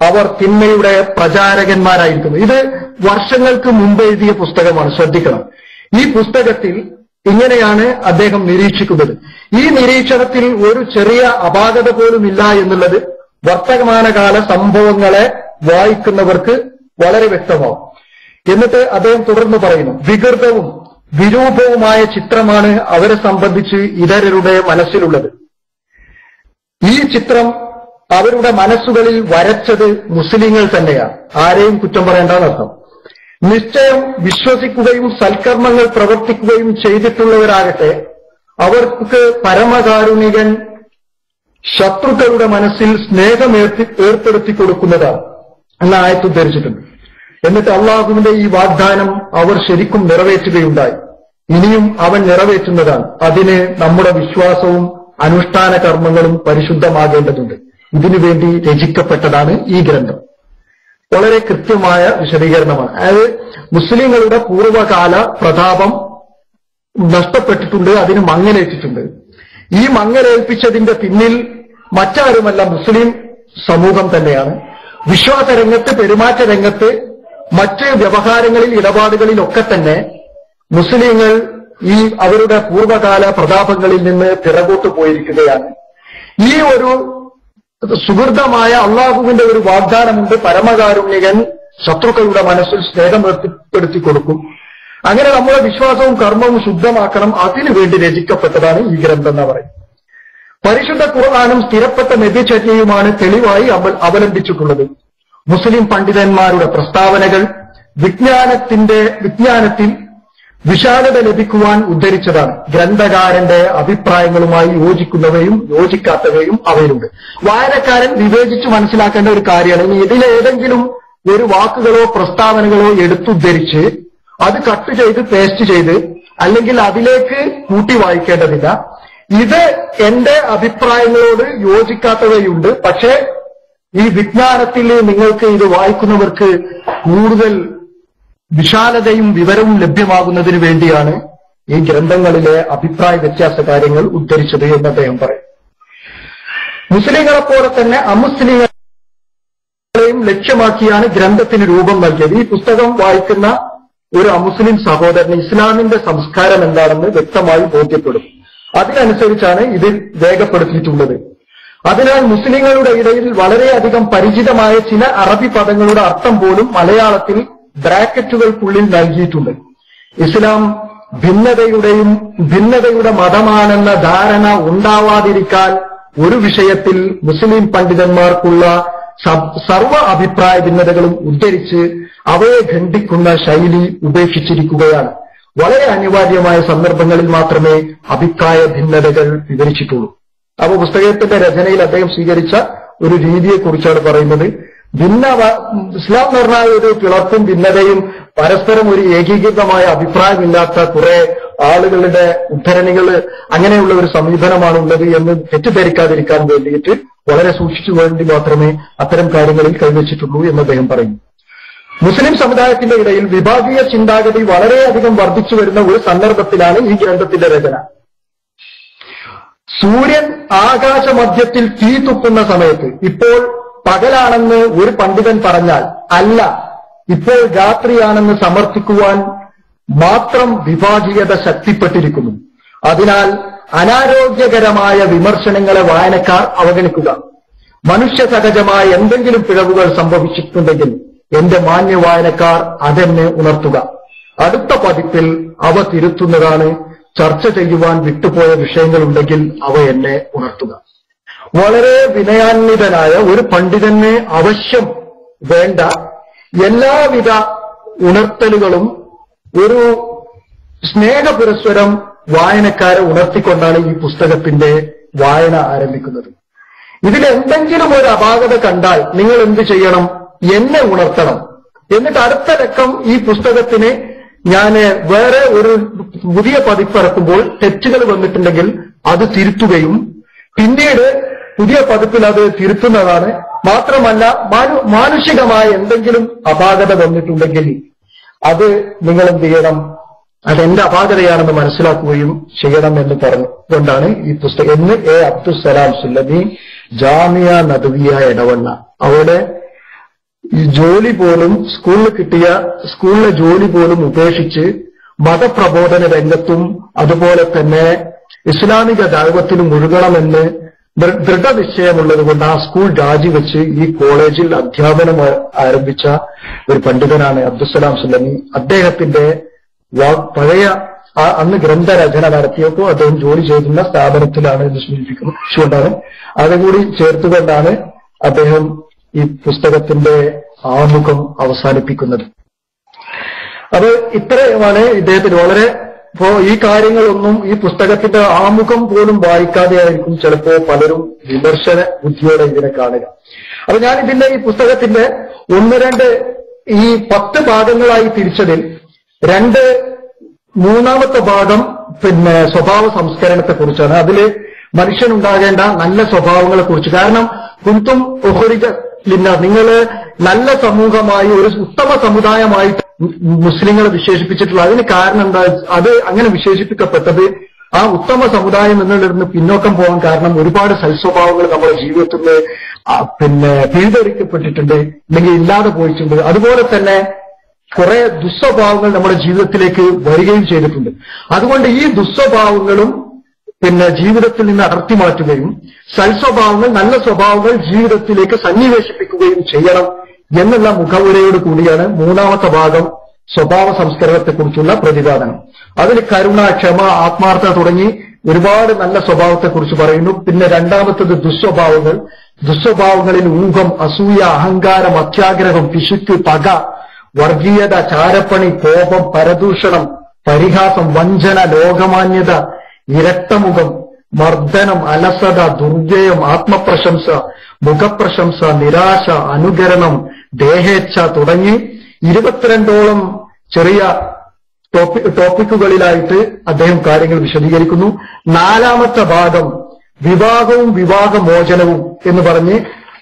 അവർ തിന്മയുടെ പ്രചാരകന്മാരായിരിക്കുന്നു. ഇത് വർഷങ്ങൾക്ക് മുമ്പ് എഴുതിയ പുസ്തകമാണ്, ശ്രദ്ധിക്കണം. ഈ പുസ്തകത്തിൽ ഇങ്ങനെയാണ് അദ്ദേഹം നിരീക്ഷിക്കുന്നത്. ഈ നിരീക്ഷണത്തിൽ ഒരു ചെറിയ അപാകത പോലും ഇല്ല എന്നുള്ളത് വർത്തമാനകാല സംഭവങ്ങളെ വായിക്കുന്നവർക്ക് വളരെ വ്യക്തമാവും. എന്നിട്ട് അദ്ദേഹം തുടർന്ന് പറയുന്നു, വികൃതവും വിരൂപവുമായ ചിത്രമാണ് അവരെ സംബന്ധിച്ച് ഇതരരുടെ മനസ്സിലുള്ളത്. ഈ ചിത്രം അവരുടെ മനസ്സുകളിൽ വരച്ചത് മുസ്ലിങ്ങൾ തന്നെയാണ്. ആരെയും കുറ്റം പറയേണ്ടെന്നർത്ഥം. നിശ്ചയം വിശ്വസിക്കുകയും സൽക്കർമ്മങ്ങൾ പ്രവർത്തിക്കുകയും ചെയ്തിട്ടുള്ളവരാകട്ടെ അവർക്ക് പരമകാരുണികൻ ശത്രുക്കളുടെ മനസ്സിൽ സ്നേഹം ഏർപ്പെടുത്തി കൊടുക്കുന്നതാണ് എന്ന ആയത്ത് ഉദ്ധരിച്ചിട്ടുണ്ട്. എന്നിട്ട് അള്ളാഹുവിന്റെ ഈ വാഗ്ദാനം അവർ ശരിക്കും നിറവേറ്റുകയുണ്ടായി. ഇനിയും അവൻ നിറവേറ്റുന്നതാണ്. അതിന് നമ്മുടെ വിശ്വാസവും അനുഷ്ഠാന കർമ്മങ്ങളും പരിശുദ്ധമാകേണ്ടതുണ്ട്. ഇതിനുവേണ്ടി രചിക്കപ്പെട്ടതാണ് ഈ ഗ്രന്ഥം. വളരെ കൃത്യമായ വിശദീകരണമാണ്. അതായത് മുസ്ലിങ്ങളുടെ പൂർവ്വകാല പ്രതാപം നഷ്ടപ്പെട്ടിട്ടുണ്ട്, അതിന് മങ്ങലേറ്റിട്ടുണ്ട്. ഈ മങ്ങലേൽപ്പിച്ചതിന്റെ പിന്നിൽ മറ്റാരുമല്ല, മുസ്ലിം സമൂഹം തന്നെയാണ്. വിശ്വാസ രംഗത്ത്, പെരുമാറ്റ രംഗത്ത്, മറ്റ് വ്യവഹാരങ്ങളിൽ, ഇടപാടുകളിലൊക്കെ തന്നെ മുസ്ലിങ്ങൾ ഈ അവരുടെ പൂർവ്വകാല പ്രതാപങ്ങളിൽ നിന്ന് പിറകോട്ട് പോയിരിക്കുകയാണ്. ഈ ഒരു സുഹൃതമായ അള്ളാഹുവിന്റെ ഒരു വാഗ്ദാനമുണ്ട്. പരമകാരുണ്യകൻ ശത്രുക്കളുടെ മനസ്സിൽ സ്നേഹം ഏർപ്പെടുത്തി കൊടുക്കും. അങ്ങനെ നമ്മുടെ വിശ്വാസവും കർമ്മവും ശുദ്ധമാക്കണം. അതിനുവേണ്ടി രചിക്കപ്പെട്ടതാണ് ഈ ഗ്രന്ഥം എന്ന് പറയും. പരിശുദ്ധ ഖുർആനും സ്ഥിരപ്പെട്ട നബിചര്യയുമാണ് തെളിവായി അവലംബിച്ചിട്ടുള്ളത്. മുസ്ലിം പണ്ഡിതന്മാരുടെ പ്രസ്താവനകൾ വിജ്ഞാനത്തിൽ വിശാലത ലഭിക്കുവാൻ ഉദ്ധരിച്ചതാണ്. ഗ്രന്ഥകാരന്റെ അഭിപ്രായങ്ങളുമായി യോജിക്കുന്നവയും യോജിക്കാത്തവയും അവയിലുണ്ട്. വായനക്കാരൻ വിവേചിച്ച് മനസ്സിലാക്കേണ്ട ഒരു കാര്യമാണ്. ഇനി ഇതിലേതെങ്കിലും ഒരു വാക്കുകളോ പ്രസ്താവനകളോ എടുത്തുദ്ധരിച്ച് അത് കട്ട് ചെയ്ത് പേസ്റ്റ് ചെയ്ത് അല്ലെങ്കിൽ അതിലേക്ക് കൂട്ടി വായിക്കേണ്ടതില്ല. ഇത് എന്റെ അഭിപ്രായങ്ങളോട് യോജിക്കാത്തവയുണ്ട്, പക്ഷേ ഈ വിജ്ഞാനത്തിൽ നിങ്ങൾക്ക് ഇത് വായിക്കുന്നവർക്ക് കൂടുതൽ വിശാലതയും വിവരവും ലഭ്യമാകുന്നതിന് വേണ്ടിയാണ് ഈ ഗ്രന്ഥങ്ങളിലെ അഭിപ്രായ വ്യത്യാസ കാര്യങ്ങൾ ഉദ്ധരിച്ചത് എന്ന് അദ്ദേഹം പറയും. മുസ്ലിങ്ങളെപ്പോലെ തന്നെ അമുസ്ലിങ്ങളെയും ലക്ഷ്യമാക്കിയാണ് ഗ്രന്ഥത്തിന് രൂപം നൽകിയത്. ഈ പുസ്തകം വായിക്കുന്ന ഒരു അമുസ്ലിം സഹോദരന് ഇസ്ലാമിന്റെ സംസ്കാരം എന്താണെന്ന് വ്യക്തമായി ബോധ്യപ്പെടും. അതിനനുസരിച്ചാണ് ഇതിൽ രേഖപ്പെടുത്തിയിട്ടുള്ളത്. അതിനാൽ മുസ്ലിങ്ങളുടെ ഇടയിൽ വളരെയധികം പരിചിതമായ ചില അറബി പദങ്ങളുടെ അർത്ഥം പോലും മലയാളത്തിൽ ബ്രാക്കറ്റുകൾക്കുള്ളിൽ നൽകിയിട്ടുണ്ട്. ഇസ്ലാം ഭിന്നതയുടെ മതമാണെന്ന ധാരണ ഉണ്ടാവാതിരിക്കാൻ ഒരു വിഷയത്തിൽ മുസ്ലിം പണ്ഡിതന്മാർക്കുള്ള സർവ അഭിപ്രായ ഭിന്നതകളും ഉദ്ധരിച്ച് അവയെ ഖണ്ഡിക്കുന്ന ശൈലി ഉപേക്ഷിച്ചിരിക്കുകയാണ്. വളരെ അനിവാര്യമായ സന്ദർഭങ്ങളിൽ മാത്രമേ അഭിപ്രായ ഭിന്നതകൾ വിവരിച്ചിട്ടുള്ളൂ. അപ്പൊ പുസ്തകത്തിന്റെ രചനയിൽ അദ്ദേഹം സ്വീകരിച്ച ഒരു രീതിയെക്കുറിച്ചാണ് പറയുന്നത്. ഇസ്ലാം എന്ന് പറഞ്ഞാൽ ഒരു പിളർപ്പും ഭിന്നതയും പരസ്പരം ഒരു ഏകീകൃതമായ അഭിപ്രായമില്ലാത്ത കുറെ ആളുകളുടെ ഉദ്ധരണികൾ അങ്ങനെയുള്ള ഒരു സമീപനമാണുള്ളത് എന്ന് തെറ്റിദ്ധരിക്കാതിരിക്കാൻ വേണ്ടിയിട്ട് വളരെ സൂക്ഷിച്ചു വേണ്ടി മാത്രമേ അത്തരം കാര്യങ്ങളിൽ കൈവച്ചിട്ടുള്ളൂ എന്ന് അദ്ദേഹം പറയുന്നു. മുസ്ലിം സമുദായത്തിന്റെ ഇടയിൽ വിഭാഗീയ ചിന്താഗതി വളരെയധികം വർദ്ധിച്ചു വരുന്ന ഒരു സന്ദർഭത്തിലാണ് ഈ ഗ്രന്ഥത്തിന്റെ രചന. സൂര്യൻ ആകാശമധ്യത്തിൽ തീ തുപ്പുന്ന സമയത്ത് ഇപ്പോൾ പകലാണെന്ന് ഒരു പണ്ഡിതൻ പറഞ്ഞാൽ അല്ല, ഇപ്പോൾ രാത്രിയാണെന്ന് സമർത്ഥിക്കുവാൻ മാത്രം വിഭാഗീയത ശക്തിപ്പെട്ടിരിക്കുന്നു. അതിനാൽ അനാരോഗ്യകരമായ വിമർശനങ്ങളെ വായനക്കാർ അവഗണിക്കുക. മനുഷ്യ സഹജമായ എന്തെങ്കിലും പിഴവുകൾ സംഭവിച്ചിട്ടുണ്ടെങ്കിൽ എന്റെ മാന്യ വായനക്കാർ അതെന്നെ ഉണർത്തുക. അടുത്ത പതിപ്പിൽ അവ തിരുത്തുന്നതാണ്. ചർച്ച ചെയ്യുവാൻ വിട്ടുപോയ വിഷയങ്ങളുണ്ടെങ്കിൽ അവ എന്നെ ഉണർത്തുക. വളരെ വിനയാന്വിതനായ ഒരു പണ്ഡിതന് അവശ്യം വേണ്ട എല്ലാവിധ ഉണർത്തലുകളും ഒരു സ്നേഹപുരസ്വരം വായനക്കാരെ ഉണർത്തിക്കൊണ്ടാണ് ഈ പുസ്തകത്തിന്റെ വായന ആരംഭിക്കുന്നത്. ഇതിലെന്തെങ്കിലും ഒരു അപാകത കണ്ടാൽ നിങ്ങൾ എന്ത് ചെയ്യണം? എന്നെ ഉണർത്തണം. എന്നിട്ട് അടുത്ത ലക്കം ഈ പുസ്തകത്തിന് ഞാൻ വേറെ ഒരു പുതിയ പതിപ്പിറക്കുമ്പോൾ തെറ്റുകൾ വന്നിട്ടുണ്ടെങ്കിൽ അത് തിരുത്തുകയും പിന്നീട് പുതിയ പതിപ്പിൽ അത് തിരുത്തുന്നതാണ്. മാത്രമല്ല മാനുഷികമായ എന്തെങ്കിലും അപാകത വന്നിട്ടുണ്ടെങ്കിൽ അത് നിങ്ങൾ എന്ത് ചെയ്യണം? അതെന്റെ അപാകതയാണെന്ന് മനസ്സിലാക്കുകയും ചെയ്യണം എന്ന് പറഞ്ഞുകൊണ്ടാണ് ഈ പുസ്തകം എന്ന് എ അബ്ദുസ്സലാം സുല്ലമി ജാമിയ നദവിയ ഇടവണ്ണ അവിടെ ഈ ജോലി പോലും സ്കൂളിലെ ജോലി പോലും ഉപേക്ഷിച്ച് മതപ്രബോധന രംഗത്തും അതുപോലെ തന്നെ ഇസ്ലാമിക ദഅവത്തിലും മുഴുകണമെന്ന് ദൃഢനിശ്ചയമുള്ളത് കൊണ്ട് ആ സ്കൂൾ രാജിവെച്ച് ഈ കോളേജിൽ അധ്യാപനം ആരംഭിച്ച ഒരു പണ്ഡിതനാണ് അബ്ദുസ്സലാം സുല്ലമി. അദ്ദേഹത്തിന്റെ പഴയ അന്ന് ഗ്രന്ഥരചന നടത്തിയപ്പോൾ അദ്ദേഹം ജോലി ചെയ്യുന്ന സ്ഥാപനത്തിലാണ് എന്ന് സൂചിപ്പിച്ചുകൊണ്ടാണ് അതുകൂടി ചേർത്തുകൊണ്ടാണ് അദ്ദേഹം ഈ പുസ്തകത്തിന്റെ ആമുഖം അവസാനിപ്പിക്കുന്നത്. അത് ഇത്രയുമാണ് ഇദ്ദേഹത്തിന് വളരെ ഈ കാര്യങ്ങളൊന്നും ഈ പുസ്തകത്തിന്റെ ആമുഖം പോലും വായിക്കാതെയായിരിക്കും ചിലപ്പോൾ പലരും വിമർശന ബുദ്ധിയോടെ ഇതിനെ കാണുക. അപ്പൊ ഞാൻ ഇതിന്റെ ഈ പുസ്തകത്തിന്റെ 1-2 ഈ 10 ഭാഗങ്ങളായി തിരിച്ചതിൽ മൂന്നാമത്തെ ഭാഗം സ്വഭാവ സംസ്കരണത്തെ കുറിച്ചാണ്. അതില് മനുഷ്യനുണ്ടാകേണ്ട നല്ല സ്വഭാവങ്ങളെ കുറിച്ച്. കാരണം കുന്തും ഉഖ്രിജ ലിന്നാസ്, നിങ്ങൾ നല്ല സമൂഹമായി ഒരു ഉത്തമ സമുദായമായി മുസ്ലിങ്ങളെ വിശേഷിപ്പിച്ചിട്ടുള്ള അതിന് കാരണം എന്താ? അത് അങ്ങനെ വിശേഷിപ്പിക്കപ്പെട്ടത് ആ ഉത്തമ സമുദായം എന്നുള്ളതിന് പിന്നോക്കം പോകാൻ കാരണം ഒരുപാട് സൽസ്വഭാവങ്ങൾ നമ്മുടെ ജീവിതത്തിൽ പിഴുതെറിക്കപ്പെട്ടിട്ടുണ്ട്, അല്ലെങ്കിൽ ഇല്ലാതെ പോയിട്ടുണ്ട്. അതുപോലെ തന്നെ കുറെ ദുസ്വഭാവങ്ങൾ നമ്മുടെ ജീവിതത്തിലേക്ക് വരികയും ചെയ്തിട്ടുണ്ട്. അതുകൊണ്ട് ഈ ദുസ്വഭാവങ്ങളും ജീവിതത്തിൽ നിന്ന് അടർത്തി മാറ്റുകയും സൽസ്വഭാവങ്ങൾ നല്ല സ്വഭാവങ്ങൾ ജീവിതത്തിലേക്ക് സന്നിവേശിപ്പിക്കുകയും ചെയ്യണം എന്നുള്ള മുഖവുരയോട് കൂടിയാണ് മൂന്നാമത്തെ ഭാഗം സ്വഭാവ സംസ്കരണത്തെക്കുറിച്ചുള്ള പ്രതിപാദനം. അതിൽ കരുണ, ക്ഷമ, ആത്മാർത്ഥത തുടങ്ങി ഒരുപാട് നല്ല സ്വഭാവത്തെക്കുറിച്ച് പറയുന്നു. പിന്നെ രണ്ടാമത്തത് ദുസ്വഭാവങ്ങളിൽ ഊഹം, അസൂയ, അഹങ്കാരം, അത്യാഗ്രഹം, പിശുക്ക്, പക, വർഗീയത, ചാരപ്പണി, കോപം, പരദൂഷണം, പരിഹാസം, വഞ്ചന, ലോകമാന്യത, ഇരട്ടമുഖം, മർദ്ദനം, അലസത, ദുർജയം, ആത്മപ്രശംസ, മുഖപ്രശംസ, നിരാശ, അനുകരണം, ദേഹേച്ഛ തുടങ്ങി 22ഓളം ചെറിയ ടോപ്പിക്കുകളിലായിട്ട് അദ്ദേഹം കാര്യങ്ങൾ വിശദീകരിക്കുന്നു. നാലാമത്തെ ഭാഗം വിവാഹവും വിവാഹമോചനവും എന്ന് പറഞ്ഞ്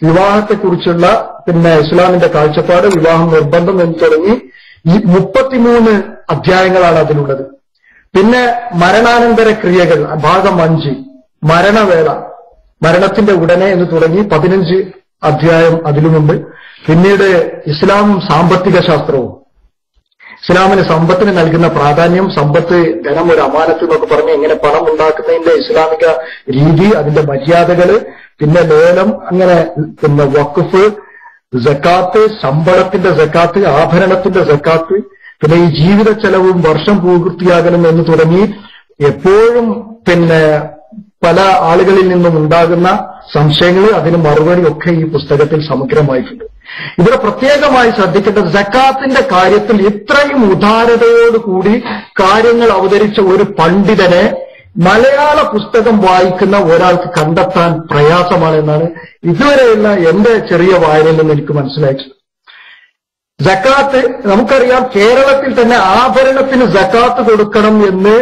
വിവാഹത്തെക്കുറിച്ചുള്ള ഇസ്ലാമിന്റെ കാഴ്ചപ്പാട്, വിവാഹം നിർബന്ധം എന്ന് തുടങ്ങി ഈ 33 അധ്യായങ്ങളാണ് അതിലുള്ളത്. പിന്നെ മരണാനന്തര ക്രിയകൾ ഭാഗം 5, മരണവേള, മരണത്തിന്റെ ഉടനെ എന്ന് തുടങ്ങി 15 അധ്യായം അതിലുമുണ്ട്. പിന്നീട് ഇസ്ലാമും സാമ്പത്തിക ശാസ്ത്രവും, ഇസ്ലാമിന് സമ്പത്തിന് നൽകുന്ന പ്രാധാന്യം, സമ്പത്ത് ധനം ഒരു അമാനത്ത് എന്നൊക്കെ പറഞ്ഞ് എങ്ങനെ പണം ഉണ്ടാക്കുന്നതിന്റെ ഇസ്ലാമിക രീതി, അതിന്റെ മര്യാദകള്, പിന്നെ ലേലം, അങ്ങനെ വഖഫ്, സക്കാത്ത്, ശമ്പളത്തിന്റെ സക്കാത്ത്, ആഭരണത്തിന്റെ സക്കാത്ത്, പിന്നെ ഈ ജീവിത ചെലവും വർഷം പൂർത്തിയാകണം എന്ന് തുടങ്ങി എപ്പോഴും പല ആളുകളിൽ നിന്നും ഉണ്ടാകുന്ന സംശയങ്ങൾ, അതിന് മറുപടിയൊക്കെ ഈ പുസ്തകത്തിൽ സമഗ്രമായിട്ടുണ്ട്. ഇവിടെ പ്രത്യേകമായി ശ്രദ്ധിക്കേണ്ടത് സക്കാത്തിന്റെ കാര്യത്തിൽ ഇത്രയും ഉദാരതയോടുകൂടി കാര്യങ്ങൾ അവതരിച്ച ഒരു പണ്ഡിതനെ മലയാള പുസ്തകം വായിക്കുന്ന ഒരാൾക്ക് കണ്ടെത്താൻ പ്രയാസമാണെന്നാണ് ഇതുവരെയുള്ള എന്റെ ചെറിയ വായനയിൽ നിന്ന് എനിക്ക് മനസ്സിലായിട്ടുണ്ട്. സക്കാത്ത് നമുക്കറിയാം, കേരളത്തിൽ തന്നെ ആഭരണത്തിന് സക്കാത്ത് കൊടുക്കണം എന്ന്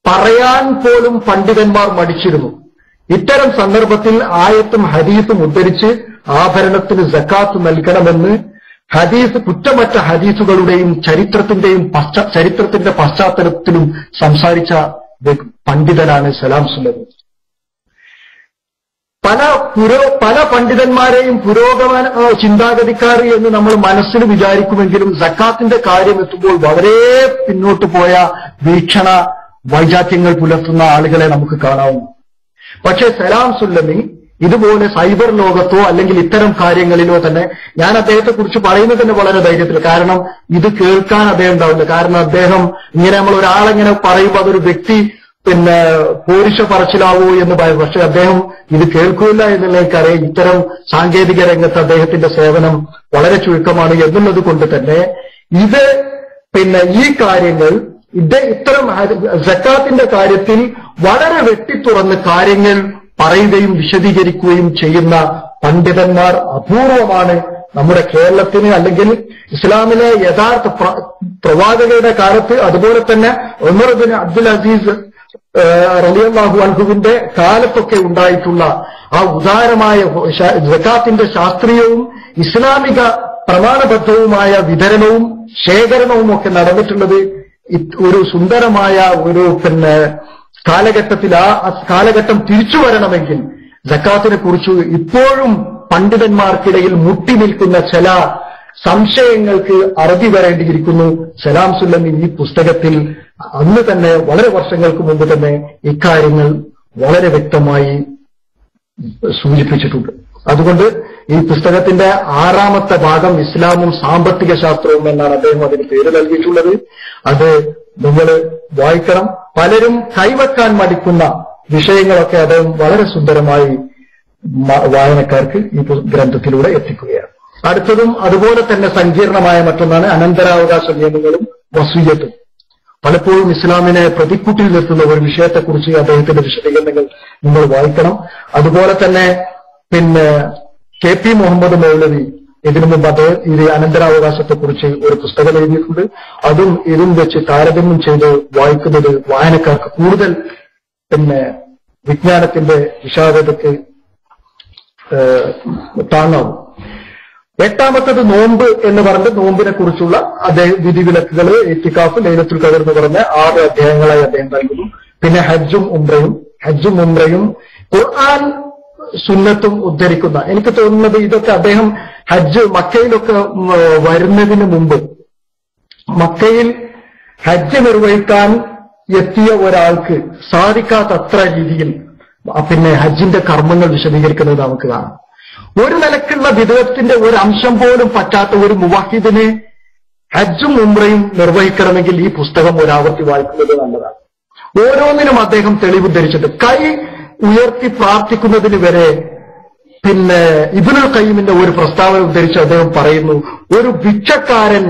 പറയാൻ പോലും പണ്ഡിതന്മാർ മടിച്ചിരുന്നു. ഇത്തരം സന്ദർഭത്തിൽ ആയത്തും ഹദീസും ഉദ്ധരിച്ച് ആഭരണത്തിന് സക്കാത്ത് നൽകണമെന്ന് ഹദീസ് കുറ്റമറ്റ ഹദീസുകളുടെയും ചരിത്രത്തിന്റെ പശ്ചാത്തലത്തിലും സംസാരിച്ച പണ്ഡിതനാണ് സലാം സുല്ലമി. പല പണ്ഡിതന്മാരെയും പുരോഗമന ചിന്താഗതിക്കാർ എന്ന് നമ്മൾ മനസ്സിൽ വിചാരിക്കുമെങ്കിലും സക്കാത്തിന്റെ കാര്യം എത്തുമ്പോൾ വളരെ പിന്നോട്ട് പോയ വീക്ഷണ വൈജാത്യങ്ങൾ പുലർത്തുന്ന ആളുകളെ നമുക്ക് കാണാവുന്നു. പക്ഷേ സലാം സുല്ലമി ഇതുപോലെ സൈബർ ലോകത്തോ അല്ലെങ്കിൽ ഇത്തരം കാര്യങ്ങളിലോ തന്നെ ഞാൻ അദ്ദേഹത്തെ കുറിച്ച് പറയുന്നത് തന്നെ വളരെ ധൈര്യത്തിൽ, കാരണം ഇത് കേൾക്കാൻ അദ്ദേഹം ഉണ്ടാവില്ല. കാരണം അദ്ദേഹം ഇങ്ങനെ നമ്മൾ ഒരാളെങ്ങനെ പറയുമ്പോൾ അതൊരു വ്യക്തി പോരിഷ പറച്ചിലാവൂ എന്ന് പറയും. പക്ഷെ അദ്ദേഹം ഇത് കേൾക്കില്ല എന്നുള്ള എനിക്കറിയാം. ഇത്തരം സാങ്കേതിക രംഗത്ത് അദ്ദേഹത്തിന്റെ സേവനം വളരെ ചുരുക്കമാണ് എന്നുള്ളത് കൊണ്ട് തന്നെ ഈ കാര്യങ്ങൾ ഇത്തരം സക്കാത്തിന്റെ കാര്യത്തിൽ വളരെ വെട്ടിത്തുറന്ന് കാര്യങ്ങൾ പറയുകയും വിശദീകരിക്കുകയും ചെയ്യുന്ന പണ്ഡിതന്മാർ അപൂർവമാണ് നമ്മുടെ കേരളത്തിന്, അല്ലെങ്കിൽ ഇസ്ലാമിലെ യഥാർത്ഥ പ്രവാചകരുടെ കാലത്ത്, അതുപോലെ തന്നെ ഉമർ ബിൻ അബ്ദുൽ അസീസ് റളിയല്ലാഹു അൻഹുവിന്റെ കാലത്തൊക്കെ ഉണ്ടായിട്ടുള്ള ആ ഉദാരമായ സക്കാത്തിന്റെ ശാസ്ത്രീയവും ഇസ്ലാമിക പ്രമാണബദ്ധവുമായ വിതരണവും ശേഖരണവും ഒക്കെ നടന്നിട്ടുള്ളത് ഒരു സുന്ദരമായ ഒരു കാലഘട്ടത്തിൽ ആ കാലഘട്ടം തിരിച്ചു വരണമെങ്കിൽ സക്കാത്തിനെ കുറിച്ച് ഇപ്പോഴും പണ്ഡിതന്മാർക്കിടയിൽ മുട്ടി നിൽക്കുന്ന ചില സംശയങ്ങൾക്ക് അറുതി വരേണ്ടിയിരിക്കുന്നു. സലാം സുല്ലമി ഈ പുസ്തകത്തിൽ അന്ന് തന്നെ വളരെ വർഷങ്ങൾക്ക് മുമ്പ് തന്നെ ഇക്കാര്യങ്ങൾ വളരെ വ്യക്തമായി സൂചിപ്പിച്ചിട്ടുണ്ട്. അതുകൊണ്ട് ഈ പുസ്തകത്തിന്റെ 6ാമത്തെ ഭാഗം ഇസ്ലാമും സാമ്പത്തിക ശാസ്ത്രവും എന്നാണ് അദ്ദേഹം അതിന് പേര് നൽകിയിട്ടുള്ളത്. അത് നിങ്ങൾ വായിക്കണം. പലരും കൈവെക്കാൻ മടിക്കുന്ന വിഷയങ്ങളൊക്കെ അദ്ദേഹം വളരെ സുന്ദരമായി വായനക്കാർക്ക് ഈ ഗ്രന്ഥത്തിലൂടെ എത്തിക്കുകയാണ്. അടുത്തതും അതുപോലെ തന്നെ സങ്കീർണമായ മറ്റൊന്നാണ് അനന്തരാവകാശ നിയമങ്ങളും വസീയത്തും. പലപ്പോഴും ഇസ്ലാമിനെ പ്രതിക്കൂട്ടിൽ നിർത്തുന്ന ഒരു വിഷയത്തെക്കുറിച്ച് അദ്ദേഹത്തിന്റെ വിശദീകരണങ്ങൾ നിങ്ങൾ വായിക്കണം. അതുപോലെ തന്നെ KP മുഹമ്മദ് മൗലവി ഇതിനു മുമ്പ് അദ്ദേഹം ഇത് അനന്തരാവകാശത്തെക്കുറിച്ച് ഒരു പുസ്തകം എഴുതിയിട്ടുണ്ട്. ഇതും വെച്ച് താരതമ്യം ചെയ്ത് വായിക്കുന്നത് വായനക്കാർക്ക് കൂടുതൽ വിജ്ഞാനത്തിന്റെ വിശാലതയ്ക്ക് താങ്ങാവും. 8ാമത്തത് നോമ്പ് എന്ന് പറഞ്ഞ് നോമ്പിനെ കുറിച്ചുള്ള വിധിവിലക്കുകൾ, ഇത്തിക്കാഫ്, ലൈലത്തുൽ ഖദർ എന്ന് പറഞ്ഞ 6 അധ്യായങ്ങളായി അദ്ദേഹം നൽകുന്നു. പിന്നെ ഹജ്ജും ഉംറയും ഖുർആൻ സുന്നത്തും ഉദ്ധരിക്കുന്ന, എനിക്ക് തോന്നുന്നത് ഇതൊക്കെ അദ്ദേഹം മക്കയിലൊക്കെ വരുന്നതിന് മുമ്പ് മക്കയിൽ ഹജ്ജ് നിർവഹിക്കാൻ എത്തിയ ഒരാൾക്ക് സാധിക്കാത്തത്ര രീതിയിൽ ഹജ്ജിന്റെ കർമ്മങ്ങൾ വിശദീകരിക്കുന്നത് നമുക്ക് കാണാം. ഒരു നിലക്കുള്ള വിധത്തിന്റെ ഒരു അംശം പോലും പറ്റാത്ത ഒരു മുവഹിദിന് ഹജ്ജും ഉംറയും നിർവഹിക്കണമെങ്കിൽ ഈ പുസ്തകം ഒരാവർത്തി വായിക്കുന്നത് നല്ലതാണ്. ഓരോന്നിനും അദ്ദേഹം തെളിവുദ്ധരിച്ചിട്ട് കൈ ഉയർത്തി പ്രാർത്ഥിക്കുന്നതിന് വരെ ഇബ്നുൽ ഖയ്യിമിന്റെ ഒരു പ്രസ്താവന ഉദ്ധരിച്ച് അദ്ദേഹം പറയുന്നു, ഒരു ഭിക്ഷക്കാരൻ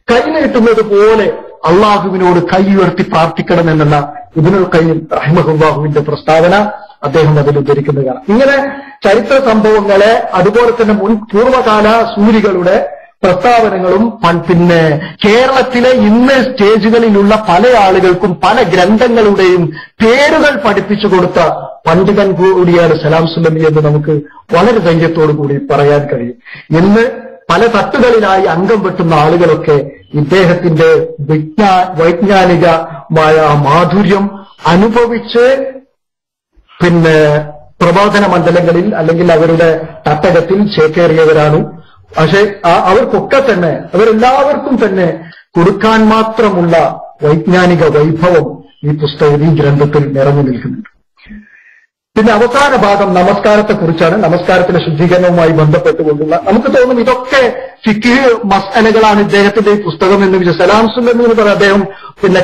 കൈ നീട്ടുന്നത് പോലെ അള്ളാഹുവിനോട് കൈ ഉയർത്തി പ്രാർത്ഥിക്കണം എന്നുള്ള ഇബ്നുൽ ഖയ്യിം റഹിമഹുല്ലാഹുവിന്റെ പ്രസ്താവന അദ്ദേഹം അതിൽ ഉദ്ധരിക്കുന്നതാണ്. ഇങ്ങനെ ചരിത്ര സംഭവങ്ങളെ, അതുപോലെ തന്നെ പൂർവ്വകാല സൂരികളുടെ പ്രസ്താവനകളും കേരളത്തിലെ ഇന്ന് സ്റ്റേജുകളിലുള്ള പല ആളുകൾക്കും പല ഗ്രന്ഥങ്ങളുടെയും പേരുകൾ പഠിപ്പിച്ചു കൊടുത്ത പണ്ഡിതൻ കൂടിയാണ് സലാം സുല്ലമി എന്ന് നമുക്ക് വളരെ ധൈര്യത്തോടു കൂടി പറയാൻ കഴിയും. ഇന്ന് പല തട്ടുകളിലായി അംഗം വെട്ടുന്ന ആളുകളൊക്കെ ഇദ്ദേഹത്തിന്റെ വൈജ്ഞാനികമായ മാധുര്യം അനുഭവിച്ച് പ്രബോധന മണ്ഡലങ്ങളിൽ അല്ലെങ്കിൽ അവരുടെ തട്ടകത്തിൽ ചേക്കേറിയവരാണ്. പക്ഷെ അവർക്കൊക്കെ തന്നെ, അവരെല്ലാവർക്കും തന്നെ കൊടുക്കാൻ മാത്രമുള്ള വൈജ്ഞാനിക വൈഭവം ഈ ഗ്രന്ഥത്തിൽ നിറഞ്ഞു നിൽക്കുന്നുണ്ട്. പിന്നെ അവസാന ഭാഗം നമസ്കാരത്തെക്കുറിച്ചാണ്. നമസ്കാരത്തിന്റെ ശുദ്ധീകരണവുമായി ബന്ധപ്പെട്ടുകൊണ്ടുള്ള, നമുക്ക് തോന്നും ഇതൊക്കെ ഫിഖ് മസ്അലകളാണ് ഇദ്ദേഹത്തിന്റെ ഈ പുസ്തകം എന്ന് വിചാരിച്ചു. സലാം സുല്ലമി എന്ന് പറഞ്ഞ അദ്ദേഹം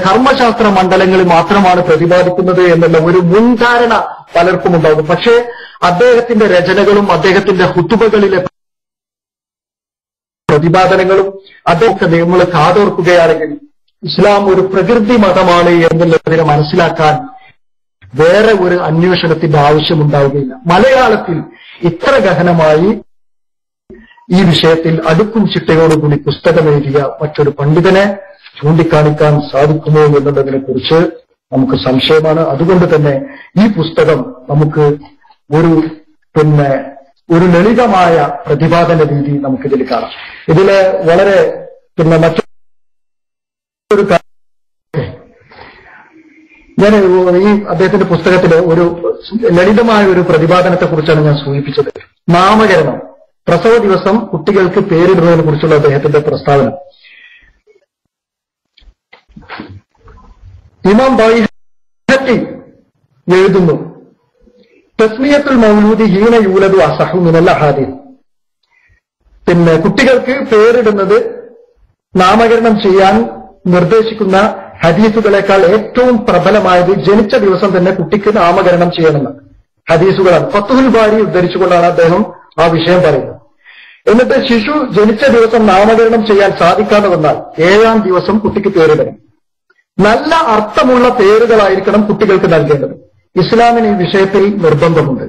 കർമ്മശാസ്ത്ര മണ്ഡലങ്ങളിൽ മാത്രമാണ് പ്രതിപാദിക്കുന്നത് എന്നുള്ള ഒരു മുൻധാരണ പലർക്കും ഉണ്ടാകും. പക്ഷേ അദ്ദേഹത്തിന്റെ രചനകളും അദ്ദേഹത്തിന്റെ ഹുതുബകളിലെ പ്രതിപാദനങ്ങളും അതൊക്കെ നമ്മൾ കാതോർക്കുകയാണെങ്കിൽ ഇസ്ലാം ഒരു പ്രകൃതി മതമാണ് എന്നുള്ളതിനെ മനസ്സിലാക്കാൻ വേറെ ഒരു അന്വേഷണത്തിന്റെ ആവശ്യമുണ്ടാവുകയില്ല. മലയാളത്തിൽ ഇത്ര ഗഹനമായി ഈ വിഷയത്തിൽ അടുക്കും ചിട്ടയോടുകൂടി പുസ്തകം എഴുതിയ മറ്റൊരു പണ്ഡിതനെ ചൂണ്ടിക്കാണിക്കാൻ സാധിക്കുമോ എന്നുള്ളതിനെ കുറിച്ച് നമുക്ക് സംശയമാണ്. അതുകൊണ്ട് തന്നെ ഈ പുസ്തകം നമുക്ക് ഒരു ലളിതമായ പ്രതിപാദന രീതി നമുക്കിതിൽ കാണാം. ഇതില് വളരെ മറ്റൊരു ഞാൻ ഈ അദ്ദേഹത്തിന്റെ പുസ്തകത്തില് ഒരു ലളിതമായ ഒരു പ്രതിപാദനത്തെ കുറിച്ചാണ് ഞാൻ സൂചിപ്പിച്ചത്. നാമകരണം, പ്രസവ ദിവസം കുട്ടികൾക്ക് പേരിടുന്നതിനെ കുറിച്ചുള്ള അദ്ദേഹത്തിന്റെ പ്രസ്താവന. ഇമാം ബൈഹഖി എഴുതുന്നു, തസ്മിയത്തുൽ മൗലൂദി ഹീന യൂലദു അസഹു മിനൽ അഹാദീസ്. കുട്ടികൾക്ക് പേരിടുന്നത് നാമകരണം ചെയ്യാൻ നിർദ്ദേശിക്കുന്ന ഹദീസുകളെക്കാൾ ഏറ്റവും പ്രബലമായത് ജനിച്ച ദിവസം തന്നെ കുട്ടിക്ക് നാമകരണം ചെയ്യണമെന്ന് ഹദീസുകളാണ്. ഫത്ഹുൽ ബാരി ഉദ്ധരിച്ചുകൊണ്ടാണ് അദ്ദേഹം ആ വിഷയം പറയുന്നത്. എന്നിട്ട് ശിശു ജനിച്ച ദിവസം നാമകരണം ചെയ്യാൻ സാധിക്കാതെ വന്നാൽ 7-ാം ദിവസം കുട്ടിക്ക് പേരിടണം. നല്ല അർത്ഥമുള്ള പേരുകളായിരിക്കണം കുട്ടികൾക്ക് നൽകേണ്ടത്. ഇസ്ലാമിന് ഈ വിഷയത്തിൽ നിർബന്ധമുണ്ട്.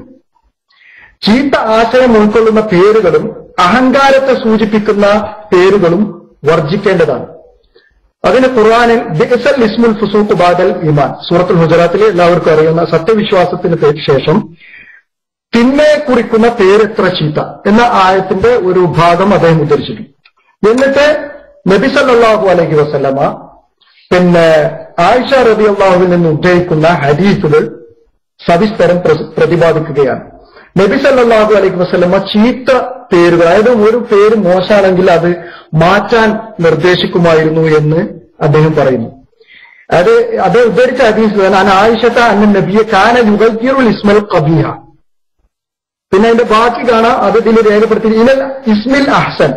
ചീത്ത ആശയം ഉൾക്കൊള്ളുന്ന പേരുകളും അഹങ്കാരത്തെ സൂചിപ്പിക്കുന്ന പേരുകളും വർജിക്കേണ്ടതാണ്. അതിന് ഖുർആനിൽ ബിഅസൽ ഇസ്മുൽ ഫുസൂഖ് ബഅദൽ ഈമാൻ, സൂറത്തുൽ ഹുജറാത്തിലെ എല്ലാവർക്കും അറിയുന്ന സത്യവിശ്വാസത്തിന് ശേഷം തിന്മയെ കുറിക്കുന്ന പേരെത്ര ചീത്ത എന്ന ആയത്തിന്റെ ഒരു ഭാഗം അദ്ദേഹം ഉദ്ധരിച്ചിട്ടുണ്ട്. എന്നിട്ട് നബി സല്ലല്ലാഹു അലൈഹി വസല്ലമ ആയിഷ റളിയല്ലാഹുവിൽ നിന്ന് ഉദ്ധരിക്കുന്ന ഹദീസുകൾ സവിസ്തരം പ്രതിപാദിക്കുകയാണ്. നബി സല്ലല്ലാഹു അലൈഹി വസല്ലമ ചീത്ത പേരുകൾ, അതായത് ഒരു പേര് മോശമാണെങ്കിൽ അത് മാറ്റാൻ നിർദ്ദേശിക്കുമായിരുന്നു എന്ന് അദ്ദേഹം പറയുന്നു. അത് ഉദ്ധരിച്ച ഹദീസ് ആയിഷത അന്ന നബിയെ കാന യുഗയ്യിറുൽ ഇസ്മൽ ഖബീഹ. പിന്നെ അതിന്റെ ബാക്കി കാണാം, അത് ഇതിൽ രേഖപ്പെടുത്തി ഇനൽ ഇസ്മിൽ അഹ്സൻ,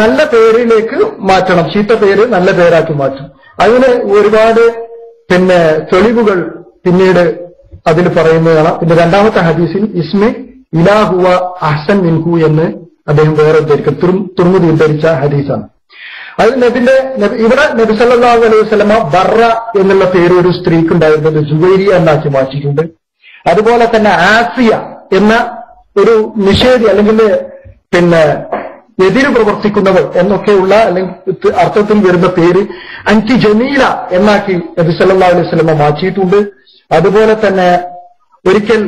നല്ല പേരിലേക്ക് മാറ്റണം, ചീത്ത പേര് നല്ല പേരാക്കി മാറ്റും. അതിന് ഒരുപാട് തെളിവുകൾ പിന്നീട് അതിൽ പറയുന്നതാണ്. പിന്നെ 2-ാമത്തെ ഹദീസിൽ ഇസ്മി ഇലാഹുവ അഹ്സൻ മിൻഹു എന്ന് അദ്ദേഹം വേറെ ഉദ്ധരിക്കും, തുർമുദി ഉദ്ധരിച്ച ഹദീസാണ്. അതിൽ ഇവിടെ നബി സല്ലല്ലാഹു അലൈഹി വസല്ലമ ബർറ എന്നുള്ള പേര് ഒരു സ്ത്രീക്ക് ഉണ്ടായിരുന്നത് ജുവൈരിയ എന്നാക്കി മാറ്റിയിട്ടുണ്ട്. അതുപോലെ തന്നെ ആസിയ എന്ന ഒരു നിഷേധി അല്ലെങ്കിൽ എതിര് പ്രവർത്തിക്കുന്നവർ എന്നൊക്കെയുള്ള അല്ലെങ്കിൽ അർത്ഥത്തിൽ വരുന്ന പേര് അൻറ്റി ജമീല എന്നാക്കി നബി സല്ലല്ലാഹു അലൈഹി വസല്ലമ മാറ്റിയിട്ടുണ്ട്. അതുപോലെ തന്നെ ഒരിക്കൽ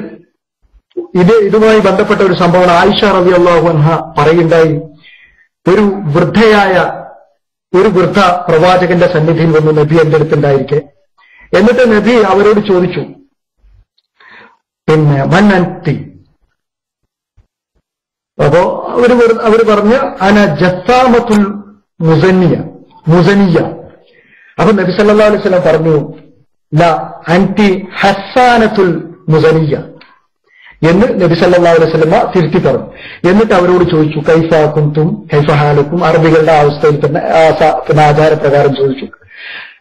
ഇതുമായി ബന്ധപ്പെട്ട ഒരു സംഭവം ആയിഷ റളിയല്ലാഹു അൻഹ പറയുണ്ടായി. ഒരു വൃദ്ധ പ്രവാചകന്റെ സന്നിധിയിൽ വന്ന് നബി എന്റെ അടുത്തുണ്ടായിരിക്കെ, എന്നിട്ട് നബി അവരോട് ചോദിച്ചു, മൻ അൻതി. അപ്പോ അവര് പറഞ്ഞു അന ജസാമത്തുൽ മുസനിയ. അപ്പൊ നബി സല്ലല്ലാഹു അലൈഹി വസല്ലം പറഞ്ഞു ലാ അൻതി ഹസ്സാനത്തുൽ മുസനിയ എന്ന് നബി സല്ലല്ലാഹു അലൈഹി വസല്ലം തിരുത്തി പറഞ്ഞു. എന്നിട്ട് അവരോട് ചോദിച്ചു കൈഫ കുന്തും കൈഫ ഹാലുക്കും, അറബികളുടെ അവസ്ഥയിൽ തന്നെ ആചാരപ്രകാരം ചോദിച്ചു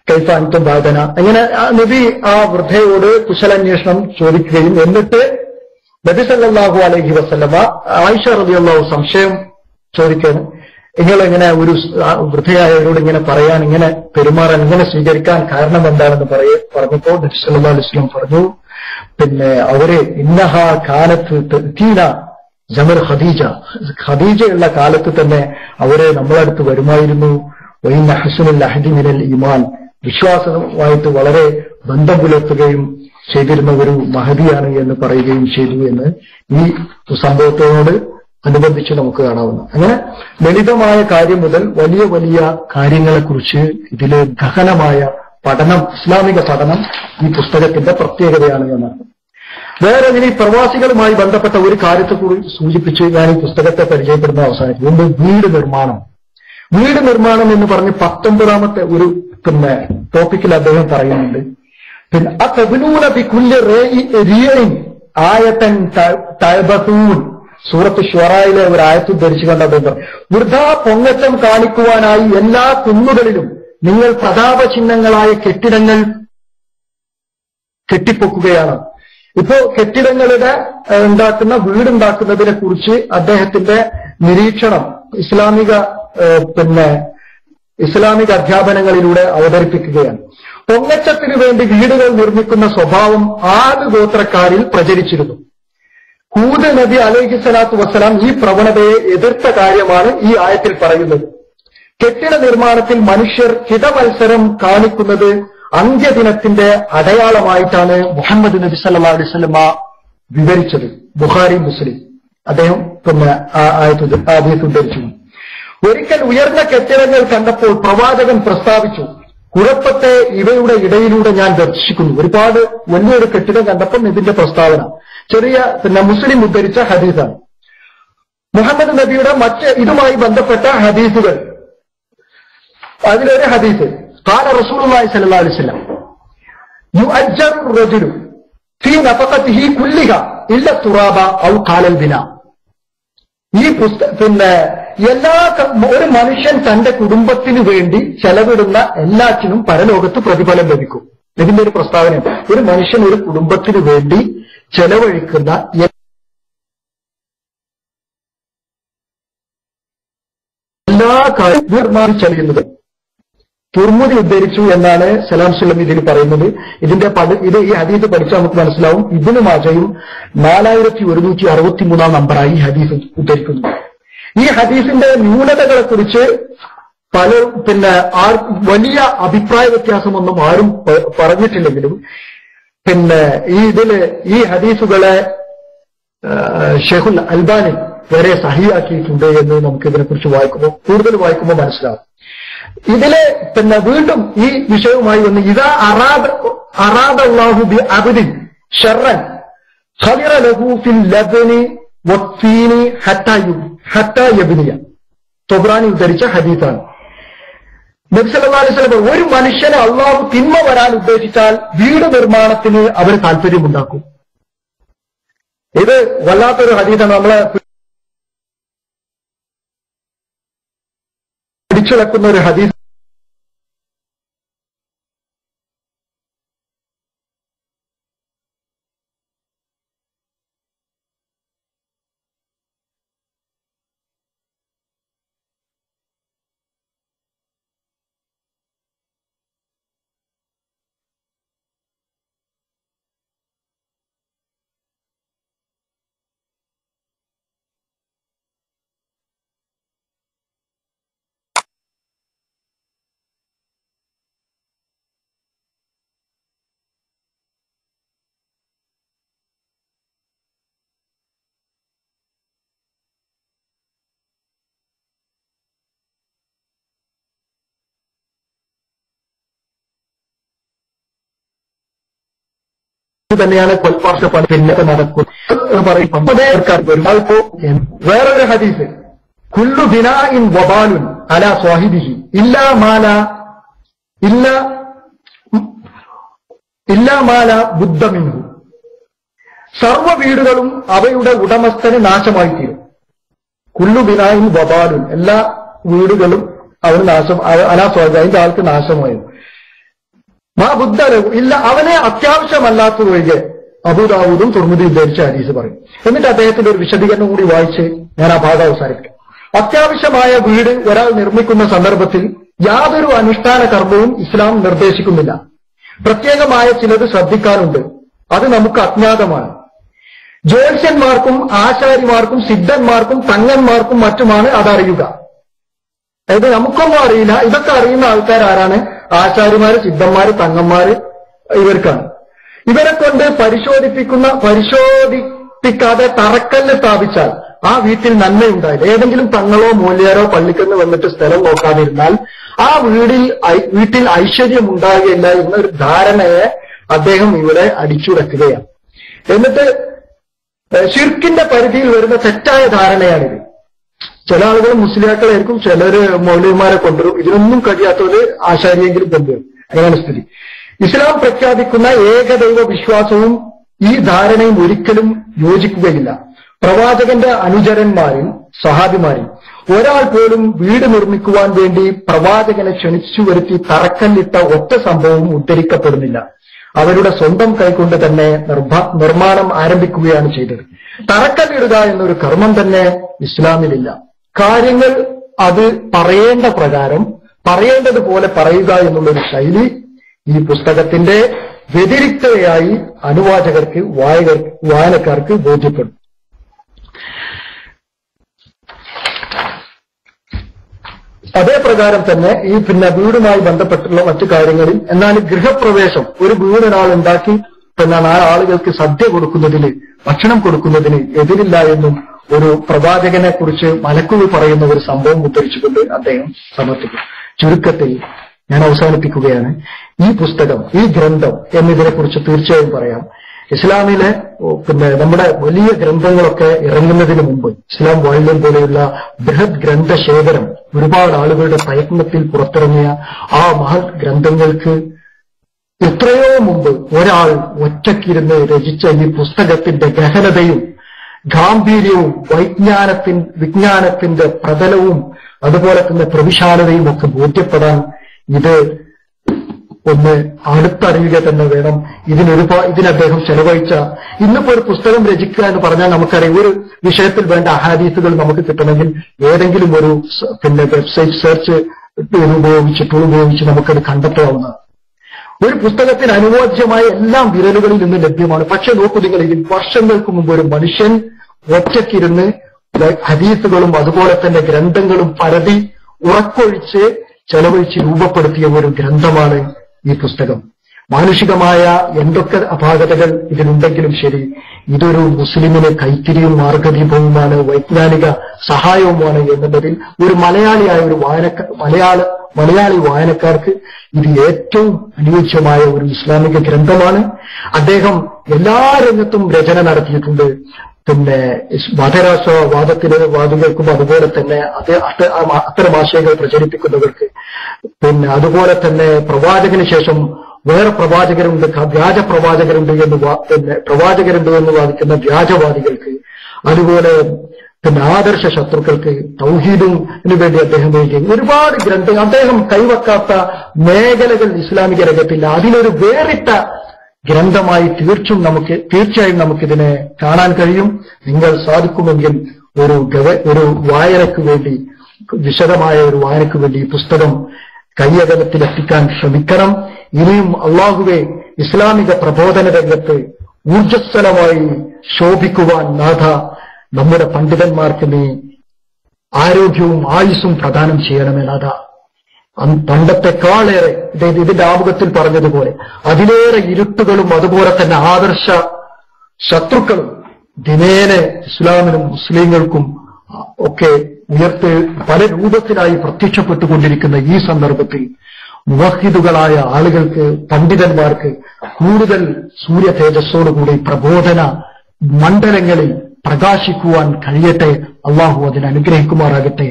കൈഫ അൻതും ബാദന. അങ്ങനെ നബി ആ വൃദ്ധയോട് കുശലാന്വേഷണം ചോദിക്കുകയും എന്നിട്ട് നബി സല്ലല്ലാഹു അലൈഹി വസല്ലമ ആയിഷ റളിയല്ലാഹു സംശയം ചോദിക്കാണ്, നിങ്ങളെങ്ങനെ ഒരു വൃദ്ധയായവരോട് ഇങ്ങനെ പറയാൻ, ഇങ്ങനെ പെരുമാറാൻ, ഇങ്ങനെ സ്വീകരിക്കാൻ കാരണം എന്താണെന്ന് പറഞ്ഞപ്പോൾ നബി സല്ലല്ലാഹു അലൈഹി വസല്ലം പറഞ്ഞു, അവര് ഇന്നഹ കാലത്ത് തീന ജമൽ ഖദീജയുള്ള കാലത്ത് തന്നെ അവരെ നമ്മളടുത്ത് വരുമായിരുന്നു. വൈന ഹസ്നുൽ അഹദി മിനൽ ഈമാൻ, വിശ്വാസമായിട്ട് വളരെ ബന്ധം പുലർത്തുകയും ചെയ്തിരുന്ന ഒരു മഹദിയാണ് എന്ന് പറയുകയും ചെയ്തു എന്ന് ഈ സംഭവത്തോട് അനുബന്ധിച്ച് നമുക്ക് കാണാവുന്ന. അങ്ങനെ ലളിതമായ കാര്യം മുതൽ വലിയ വലിയ കാര്യങ്ങളെക്കുറിച്ച് ഇതിലെ ഗഹനമായ പഠനം, ഇസ്ലാമിക പഠനം ഈ പുസ്തകത്തിന്റെ പ്രത്യേകതയാണ് എന്നാണ്. വേറെ ഇനി പ്രവാസികളുമായി ബന്ധപ്പെട്ട ഒരു കാര്യത്തെ കൂടി സൂചിപ്പിച്ച് ഞാൻ ഈ പുസ്തകത്തെ പരിചയപ്പെടുന്ന അവസാനിക്കും. വീട് നിർമ്മാണം എന്ന് പറഞ്ഞ് 19ാമത്തെ ഒരു ടോപ്പിക്കിൽ അദ്ദേഹം പറയുന്നുണ്ട്. സൂറത്ത് ഷുറായിലെ ഒരു ആയത്ത് ധരിച്ചു കണ്ട അദ്ദേഹം വൃഥാ പൊങ്ങച്ചം കാണിക്കുവാനായി എല്ലാ കുന്നുകളിലും നിങ്ങൾ പ്രതാപചിഹ്നങ്ങളായ കെട്ടിടങ്ങൾ കെട്ടിപ്പൊക്കുകയാണ്. ഇപ്പോ കെട്ടിടങ്ങളുടെ വീടുണ്ടാക്കുന്നതിനെ കുറിച്ച് അദ്ദേഹത്തിന്റെ നിരീക്ഷണം ഇസ്ലാമിക അധ്യാപനങ്ങളിലൂടെ അവതരിപ്പിക്കുകയാണ്. പൊങ്ങച്ചത്തിനു വേണ്ടി വീടുകൾ നിർമ്മിക്കുന്ന സ്വഭാവം ആദ് ഗോത്രക്കാരിൽ പ്രചരിച്ചിരുന്നു. ഹൂദ് നബി അലൈഹി സ്വലാത്തു വസ്സലാം ഈ പ്രവണതയെ എതിർത്ത കാര്യമാണ് ഈ ആയത്തിൽ പറയുന്നത്. കെട്ടിട നിർമ്മാണത്തിൽ മനുഷ്യർ ഹിതമത്സരം കാണിക്കുന്നത് അന്ത്യദിനത്തിന്റെ അടയാളമായിട്ടാണ് മുഹമ്മദ് നബി സല്ലല്ലാഹു അലൈഹി വസല്ലമ വിവരിച്ചത്. ബുഖാരി, മുസ്ലിം അദ്ദേഹം ഹദീസ് ഉദ്ധരിച്ചു. ഒരിക്കൽ ഉയർന്ന കെട്ടിടങ്ങൾ കണ്ടപ്പോൾ പ്രവാചകൻ പ്രസ്താവിച്ചു, കുഴപ്പത്തെ ഇവയുടെ ഇടയിലൂടെ ഞാൻ ദർശിക്കുന്നു. ഒരുപാട് വലിയൊരു കെട്ടിടം കണ്ടപ്പോൾ ഇതിന്റെ പ്രസ്താവന ചെറിയ മുസ്ലിം ഉദ്ധരിച്ച ഹദീസാണ്. മുഹമ്മദ് നബിയുടെ മറ്റ് ഇതുമായി ബന്ധപ്പെട്ട ഹദീസുകൾ, അതിലൊരു ഹദീസ് ഖാല റസൂലുള്ളാഹി സ്വല്ലല്ലാഹു അലൈഹി വസല്ലം യുഅജ്ജറു റജുലു ഫീ നഫഖതിഹി കുല്ലിഹാ ഇല്ല തുറാബ ഔ ഖാലൽ ബിനാ. ഈ ഒരു മനുഷ്യൻ തന്റെ കുടുംബത്തിന് വേണ്ടി ചെലവിടുന്ന എല്ലാറ്റിനും പരലോകത്ത് പ്രതിഫലം ലഭിക്കും. ഇതിന്റെ ഒരു പ്രസ്താവനയാണ്. ഒരു മനുഷ്യൻ ഒരു കുടുംബത്തിന് വേണ്ടി ചെലവഴിക്കുന്ന എല്ലാ കാര്യവും ചെയ്യുന്നത് തുർമുദി ഉദ്ധരിച്ചു എന്നാണ് സലാം സുല്ലം ഇതിൽ പറയുന്നത്. ഇത് ഈ ഹദീസ് പഠിച്ചാൽ നമുക്ക് മനസ്സിലാവും. ഇബ്നു മാജയും 4163 നമ്പറായി ഹദീസ് ഉദ്ധരിക്കുന്നു. ഈ ഹദീസിന്റെ ന്യൂനതകളെ കുറിച്ച് വലിയ അഭിപ്രായ വ്യത്യാസമൊന്നും ആരും പറഞ്ഞിട്ടില്ലെങ്കിലും ഈ ഹദീസുകളെ ഷെയ്ഖുൽ അൽബാനി വരെ സഹിയാക്കിയിട്ടുണ്ട് എന്ന് നമുക്ക് ഇതിനെക്കുറിച്ച് കൂടുതൽ വായിക്കുമ്പോൾ മനസ്സിലാവും. ഇതിലെ വീണ്ടും ഈ വിഷയവുമായി വന്ന് ഇദാ അറാദല്ലാഹു ബി അബ്ദിൻ ശർറൻ ഖദിറ ലഹു ഫിൽ ലബ്നി വത്തീനി ഹത്താ യബ്നിയ. തൊബ്രാനി ഉദ്ധരിച്ച ഹദീസാണ്. നബി സല്ലല്ലാഹു അലൈഹി വസല്ലം ഒരു മനുഷ്യന് അള്ളാഹു തിന്മ വരാൻ ഉദ്ദേശിച്ചാൽ വീട് നിർമ്മാണത്തിന് അവർ താല്പര്യമുണ്ടാക്കും. ഇത് വല്ലാത്തൊരു ഹദീസാണ്. നമ്മളെ പിടിച്ചുലക്കുന്ന ഒരു ഹദീസ്. തന്നെയാണ് കൊൽപ്പാർഷ പണി പിന്നെ നടക്കും വേറൊരു ഹദീസ് കുല്ലു ബിനാഇൻ വബാലുൻ അലാ സ്വാഹിബിഹി ഇല്ലാ മാല ബുദ്ധ മിൻഹു. സർവ്വ വീടുകളും അവയുടെ ഉടമസ്ഥന് നാശമായിത്തീരും. കുല്ലു ബിനാഇൻ വബാലുൻ, എല്ലാ വീടുകളും അവന് നാശം, അലാ സ്വാഹിബി അതിന്റെ ആൾക്ക് നാശമായിരുന്നു. മാ ബുദ്ധലഹു ഇല്ല, അവനെ അത്യാവശ്യമല്ലാത്തതൊഴികെ അബൂദാവൂദും തുർമുദി ഉദ്ധരിച്ച ഹദീസ് പറയും. എന്നിട്ട് അദ്ദേഹത്തിന്റെ ഒരു വിശദീകരണം കൂടി വായിച്ച് ഞാൻ ആ ഭാഗം അവസാനിപ്പിക്കും. അത്യാവശ്യമായ വീട് ഒരാൾ നിർമ്മിക്കുന്ന സന്ദർഭത്തിൽ യാതൊരു അനുഷ്ഠാന കർമ്മവും ഇസ്ലാം നിർദ്ദേശിക്കുന്നില്ല. പ്രത്യേകമായ ചിലത് ശ്രദ്ധിക്കാനുണ്ട്. അത് നമുക്ക് അജ്ഞാതമാണ്. ജ്യോത്സ്യന്മാർക്കും ആശാരിമാർക്കും സിദ്ധന്മാർക്കും തങ്ങന്മാർക്കും മറ്റുമാണ് അതറിയുക. അതായത് നമുക്കൊന്നും അറിയില്ല. ഇതൊക്കെ അറിയുന്ന ആൾക്കാരാരാണ്? ആശാരിമാര്, സിദ്ധന്മാര്, തങ്ങന്മാര്, ഇവർക്കാണ്. ഇവരെ കൊണ്ട് പരിശോധിപ്പിക്കാതെ തറക്കല്ല് സ്ഥാപിച്ചാൽ ആ വീട്ടിൽ നന്മയുണ്ടായില്ല. ഏതെങ്കിലും തങ്ങളോ മൂല്യരോ പള്ളിക്കന്ന് വന്നിട്ട് സ്ഥലം നോക്കാതിരുന്നാൽ ആ വീട്ടിൽ ഐശ്വര്യം ഉണ്ടാകുകയില്ല എന്നൊരു ധാരണയെ അദ്ദേഹം ഇവിടെ അടിച്ചുടക്കുകയാണ്. എന്നിട്ട് ശിർക്കിന്റെ പരിധിയിൽ വരുന്ന തെറ്റായ ധാരണയാണിത്. ചില ആളുകൾ മുസ്ലിയാക്കളായിരിക്കും, ചിലര് മൗലവിമാരെ കൊണ്ടുവരും. ഇതിനൊന്നും കഴിയാത്തവര് ആശാരിയെങ്കിലും കൊണ്ടുവരും. അങ്ങനെയാണ് സ്ഥിതി. ഇസ്ലാം പ്രഖ്യാപിക്കുന്ന ഏകദൈവ വിശ്വാസവും ഈ ധാരണയും ഒരിക്കലും യോജിക്കുകയില്ല. പ്രവാചകന്റെ അനുചരന്മാരും സഹാബിമാരും ഒരാൾ പോലും വീട് നിർമ്മിക്കുവാൻ വേണ്ടി പ്രവാചകനെ ക്ഷണിച്ചു വരുത്തി തറക്കല്ലിട്ട ഒറ്റ സംഭവവും ഉദ്ധരിക്കപ്പെടുന്നില്ല. അവരുടെ സ്വന്തം കൈകൊണ്ട് തന്നെ നിർമ്മാണം ആരംഭിക്കുകയാണ് ചെയ്തത്. തറക്കല്ലിടുക എന്നൊരു കർമ്മം തന്നെ ഇസ്ലാമിലില്ല. കാര്യങ്ങൾ അത് പറയേണ്ട പ്രകാരം പറയേണ്ടതുപോലെ പറയുക എന്നുള്ളൊരു ശൈലി ഈ പുസ്തകത്തിന്റെ വ്യതിരിക്തതയായി അനുവാചകർക്ക് വായനക്കാർക്ക് ബോധ്യപ്പെടും. അതേ പ്രകാരം തന്നെ ഈ വീടുമായി ബന്ധപ്പെട്ടുള്ള മറ്റു കാര്യങ്ങളിൽ, എന്നാൽ ഗൃഹപ്രവേശം ഒരു വീട് ഒരാൾ ഉണ്ടാക്കി ആ ആളുകൾക്ക് സദ്യ കൊടുക്കുന്നതിന്, ഭക്ഷണം കൊടുക്കുന്നതിന് എതിരില്ല എന്നും ഒരു പ്രവാചകനെ കുറിച്ച് മലക്കുകൾ പറയുന്ന ഒരു സംഭവം ഉദ്ധരിച്ചുകൊണ്ട് അദ്ദേഹം സമർത്ഥിക്കും. ചുരുക്കത്തിൽ ഞാൻ അവസാനിപ്പിക്കുകയാണ്. ഈ പുസ്തകം, ഈ ഗ്രന്ഥം എന്നിതിനെ കുറിച്ച് തീർച്ചയായും പറയാം. ഇസ്ലാമിലെ നമ്മുടെ വലിയ ഗ്രന്ഥങ്ങളൊക്കെ ഇറങ്ങുന്നതിന് മുമ്പ് ഇസ്ലാം വാല്യം പോലെയുള്ള ബൃഹത് ഗ്രന്ഥശേഖരം ഒരുപാട് ആളുകളുടെ പ്രയത്നത്തിൽ പുറത്തിറങ്ങിയ ആ മഹത് ഗ്രന്ഥങ്ങൾക്ക് എത്രയോ മുമ്പ് ഒരാൾ ഒറ്റക്കിരുന്ന് രചിച്ച ഈ പുസ്തകത്തിന്റെ ഗഹനതയും ഗാംഭീര്യവും വിജ്ഞാനത്തിന്റെ പ്രതലവും അതുപോലെ തന്നെ പ്രവിശാലതയും ഒക്കെ ബോധ്യപ്പെടാൻ ഇത് ഒന്ന് അടുത്തറിയുക തന്നെ വേണം. ഇതിന് അദ്ദേഹം ചെലവഴിച്ച, ഇന്നിപ്പോ ഒരു പുസ്തകം രചിക്കുക എന്ന് പറഞ്ഞാൽ നമുക്കറിയാം, ഒരു വിഷയത്തിൽ വേണ്ട അഹാദീസുകൾ നമുക്ക് കിട്ടണമെങ്കിൽ ഏതെങ്കിലും ഒരു വെബ്സൈറ്റ് സെർച്ച് ടൂൾ ഉപയോഗിച്ച് നമുക്കത് കണ്ടെത്താവുന്നതാണ്. ഒരു പുസ്തകത്തിന് അനുയോജ്യമായ എല്ലാം വിരലുകളിൽ നിന്ന് ലഭ്യമാണ്. പക്ഷെ നോക്കൂ നിങ്ങൾ, ഇതിൽ വർഷങ്ങൾക്ക് മുമ്പ് ഒരു മനുഷ്യൻ ഒറ്റക്കിരുന്ന് ഹദീസുകളും അതുപോലെ തന്നെ ഗ്രന്ഥങ്ങളും പരതി ഉറക്കൊഴിച്ച് ചെലവഴിച്ച് രൂപപ്പെടുത്തിയ ഒരു ഗ്രന്ഥമാണ് ഈ പുസ്തകം. മാനുഷികമായ എന്തൊക്കെ അപാകതകൾ ഇതിലുണ്ടെങ്കിലും ശരി, ഇതൊരു മുസ്ലിമിന് കൈത്തിരിയും മാർഗദീപവുമാണ്, വൈജ്ഞാനിക സഹായവുമാണ് എന്നുള്ളതിൽ ഒരു മലയാളിയായ ഒരു മലയാളി വായനക്കാർക്ക് ഇത് ഏറ്റവും അനുയോജ്യമായ ഒരു ഇസ്ലാമിക ഗ്രന്ഥമാണ്. അദ്ദേഹം എല്ലാ രംഗത്തും രചന നടത്തിയിട്ടുണ്ട്. വാദികൾക്കും അതുപോലെ തന്നെ അത്തരം ആശയങ്ങൾ പ്രചരിപ്പിക്കുന്നവർക്ക്, അതുപോലെ തന്നെ പ്രവാചകന് ശേഷം വേറെ പ്രവാചകരുണ്ട്, വ്യാജ പ്രവാചകരുണ്ട് എന്ന് വാദിക്കുന്ന വ്യാജവാദികൾക്ക്, അതുപോലെ ആദർശ ശത്രുക്കൾക്ക്, തൗഹീദിന് വേണ്ടി അദ്ദേഹം എഴുതിയ ഒരുപാട് ഗ്രന്ഥങ്ങൾ, അദ്ദേഹം കൈവക്കാത്ത മേഖലകൾ ഇസ്ലാമിക രംഗത്തില്ല. അതിലൊരു വേറിട്ട ഗ്രന്ഥമായി തീർച്ചയായും നമുക്കിതിനെ കാണാൻ കഴിയും. നിങ്ങൾ സാധിക്കുമെങ്കിൽ ഒരു വായനയ്ക്ക് വേണ്ടി, വിശദമായ ഒരു വായനയ്ക്ക് വേണ്ടി ഈ പുസ്തകം കൈയകലത്തിലെത്തിക്കാൻ ശ്രമിക്കണം. ഇനിയും അള്ളാഹുവെ, ഇസ്ലാമിക പ്രബോധന രംഗത്ത് ഊർജ്ജസ്വലമായി ശോഭിക്കുവാൻ നാഥ നമ്മുടെ പണ്ഡിതന്മാർക്ക് നീ ആരോഗ്യവും ആയുസ്സും പ്രദാനം ചെയ്യണമേ നാഥ. പണ്ടത്തെക്കാളേറെ, ഇതിന്റെ ആമുഖത്തിൽ പറഞ്ഞതുപോലെ അതിലേറെ ഇരുട്ടുകളും അതുപോലെ തന്നെ ആദർശ ശത്രുക്കളും ദിനേന ഇസ്ലാമിനും മുസ്ലിങ്ങൾക്കും ഒക്കെ പല രൂപത്തിലായി പ്രത്യക്ഷപ്പെട്ടുകൊണ്ടിരിക്കുന്ന ഈ സന്ദർഭത്തിൽ മുവഹിദുകളായ ആളുകൾക്ക്, പണ്ഡിതന്മാർക്ക് കൂടുതൽ സൂര്യ തേജസ്സോടുകൂടി പ്രബോധന മണ്ഡലങ്ങളിൽ പ്രകാശിക്കുവാൻ കഴിയട്ടെ. അള്ളാഹു അതിനെ അനുഗ്രഹിക്കുമാറാകട്ടെ.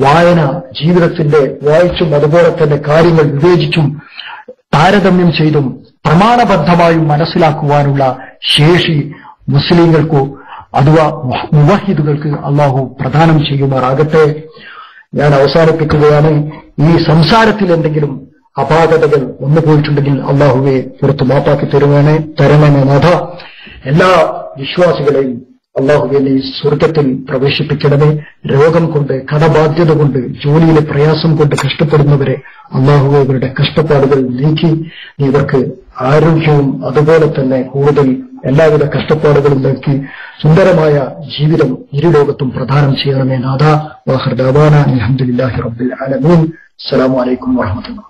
വായന ജീവിതത്തിന്റെ വായിച്ചും അതുപോലെ തന്നെ കാര്യങ്ങൾ വിവേചിച്ചും താരതമ്യം ചെയ്തും പ്രമാണബദ്ധമായും മനസ്സിലാക്കുവാനുള്ള ശേഷി മുസ്ലിങ്ങൾക്ക് അഥവാ മുവഹിദുകൾക്ക് അള്ളാഹു പ്രദാനം ചെയ്യുമാറാകട്ടെ. ഞാൻ അവസാനിപ്പിക്കുകയാണ്. ഈ സംസാരത്തിൽ എന്തെങ്കിലും അപാകതകൾ വന്നു പോയിട്ടുണ്ടെങ്കിൽ അള്ളാഹുവെ പുറത്ത് മാപ്പാക്കി തരണമേ നാഥ. എല്ലാ വിശ്വാസികളെയും അള്ളാഹുവെ നീ സ്വർഗത്തിൽ പ്രവേശിപ്പിക്കണമേ. രോഗം കൊണ്ട്, കടബാധ്യത കൊണ്ട്, ജോലിയിലെ പ്രയാസം കൊണ്ട് കഷ്ടപ്പെടുന്നവരെ അള്ളാഹുവെ ഇവരുടെ കഷ്ടപ്പാടുകൾ നീക്കി നീ ഇവർക്ക് ആരോഗ്യവും അതുപോലെ തന്നെ കൂടുതൽ എല്ലാവിധ കഷ്ടപ്പാടുകളും നീക്കി സുന്ദരമായ ജീവിതം ഇരുലോകത്തും പ്രദാനം ചെയ്യണമേ നാഥ. വാഹിർ ദഅവാന അൽഹംദുലില്ലാഹി റബ്ബിൽ ആലമീൻ. അസ്സലാമു അലൈക്കും വറഹ്മത്തുള്ളാഹി.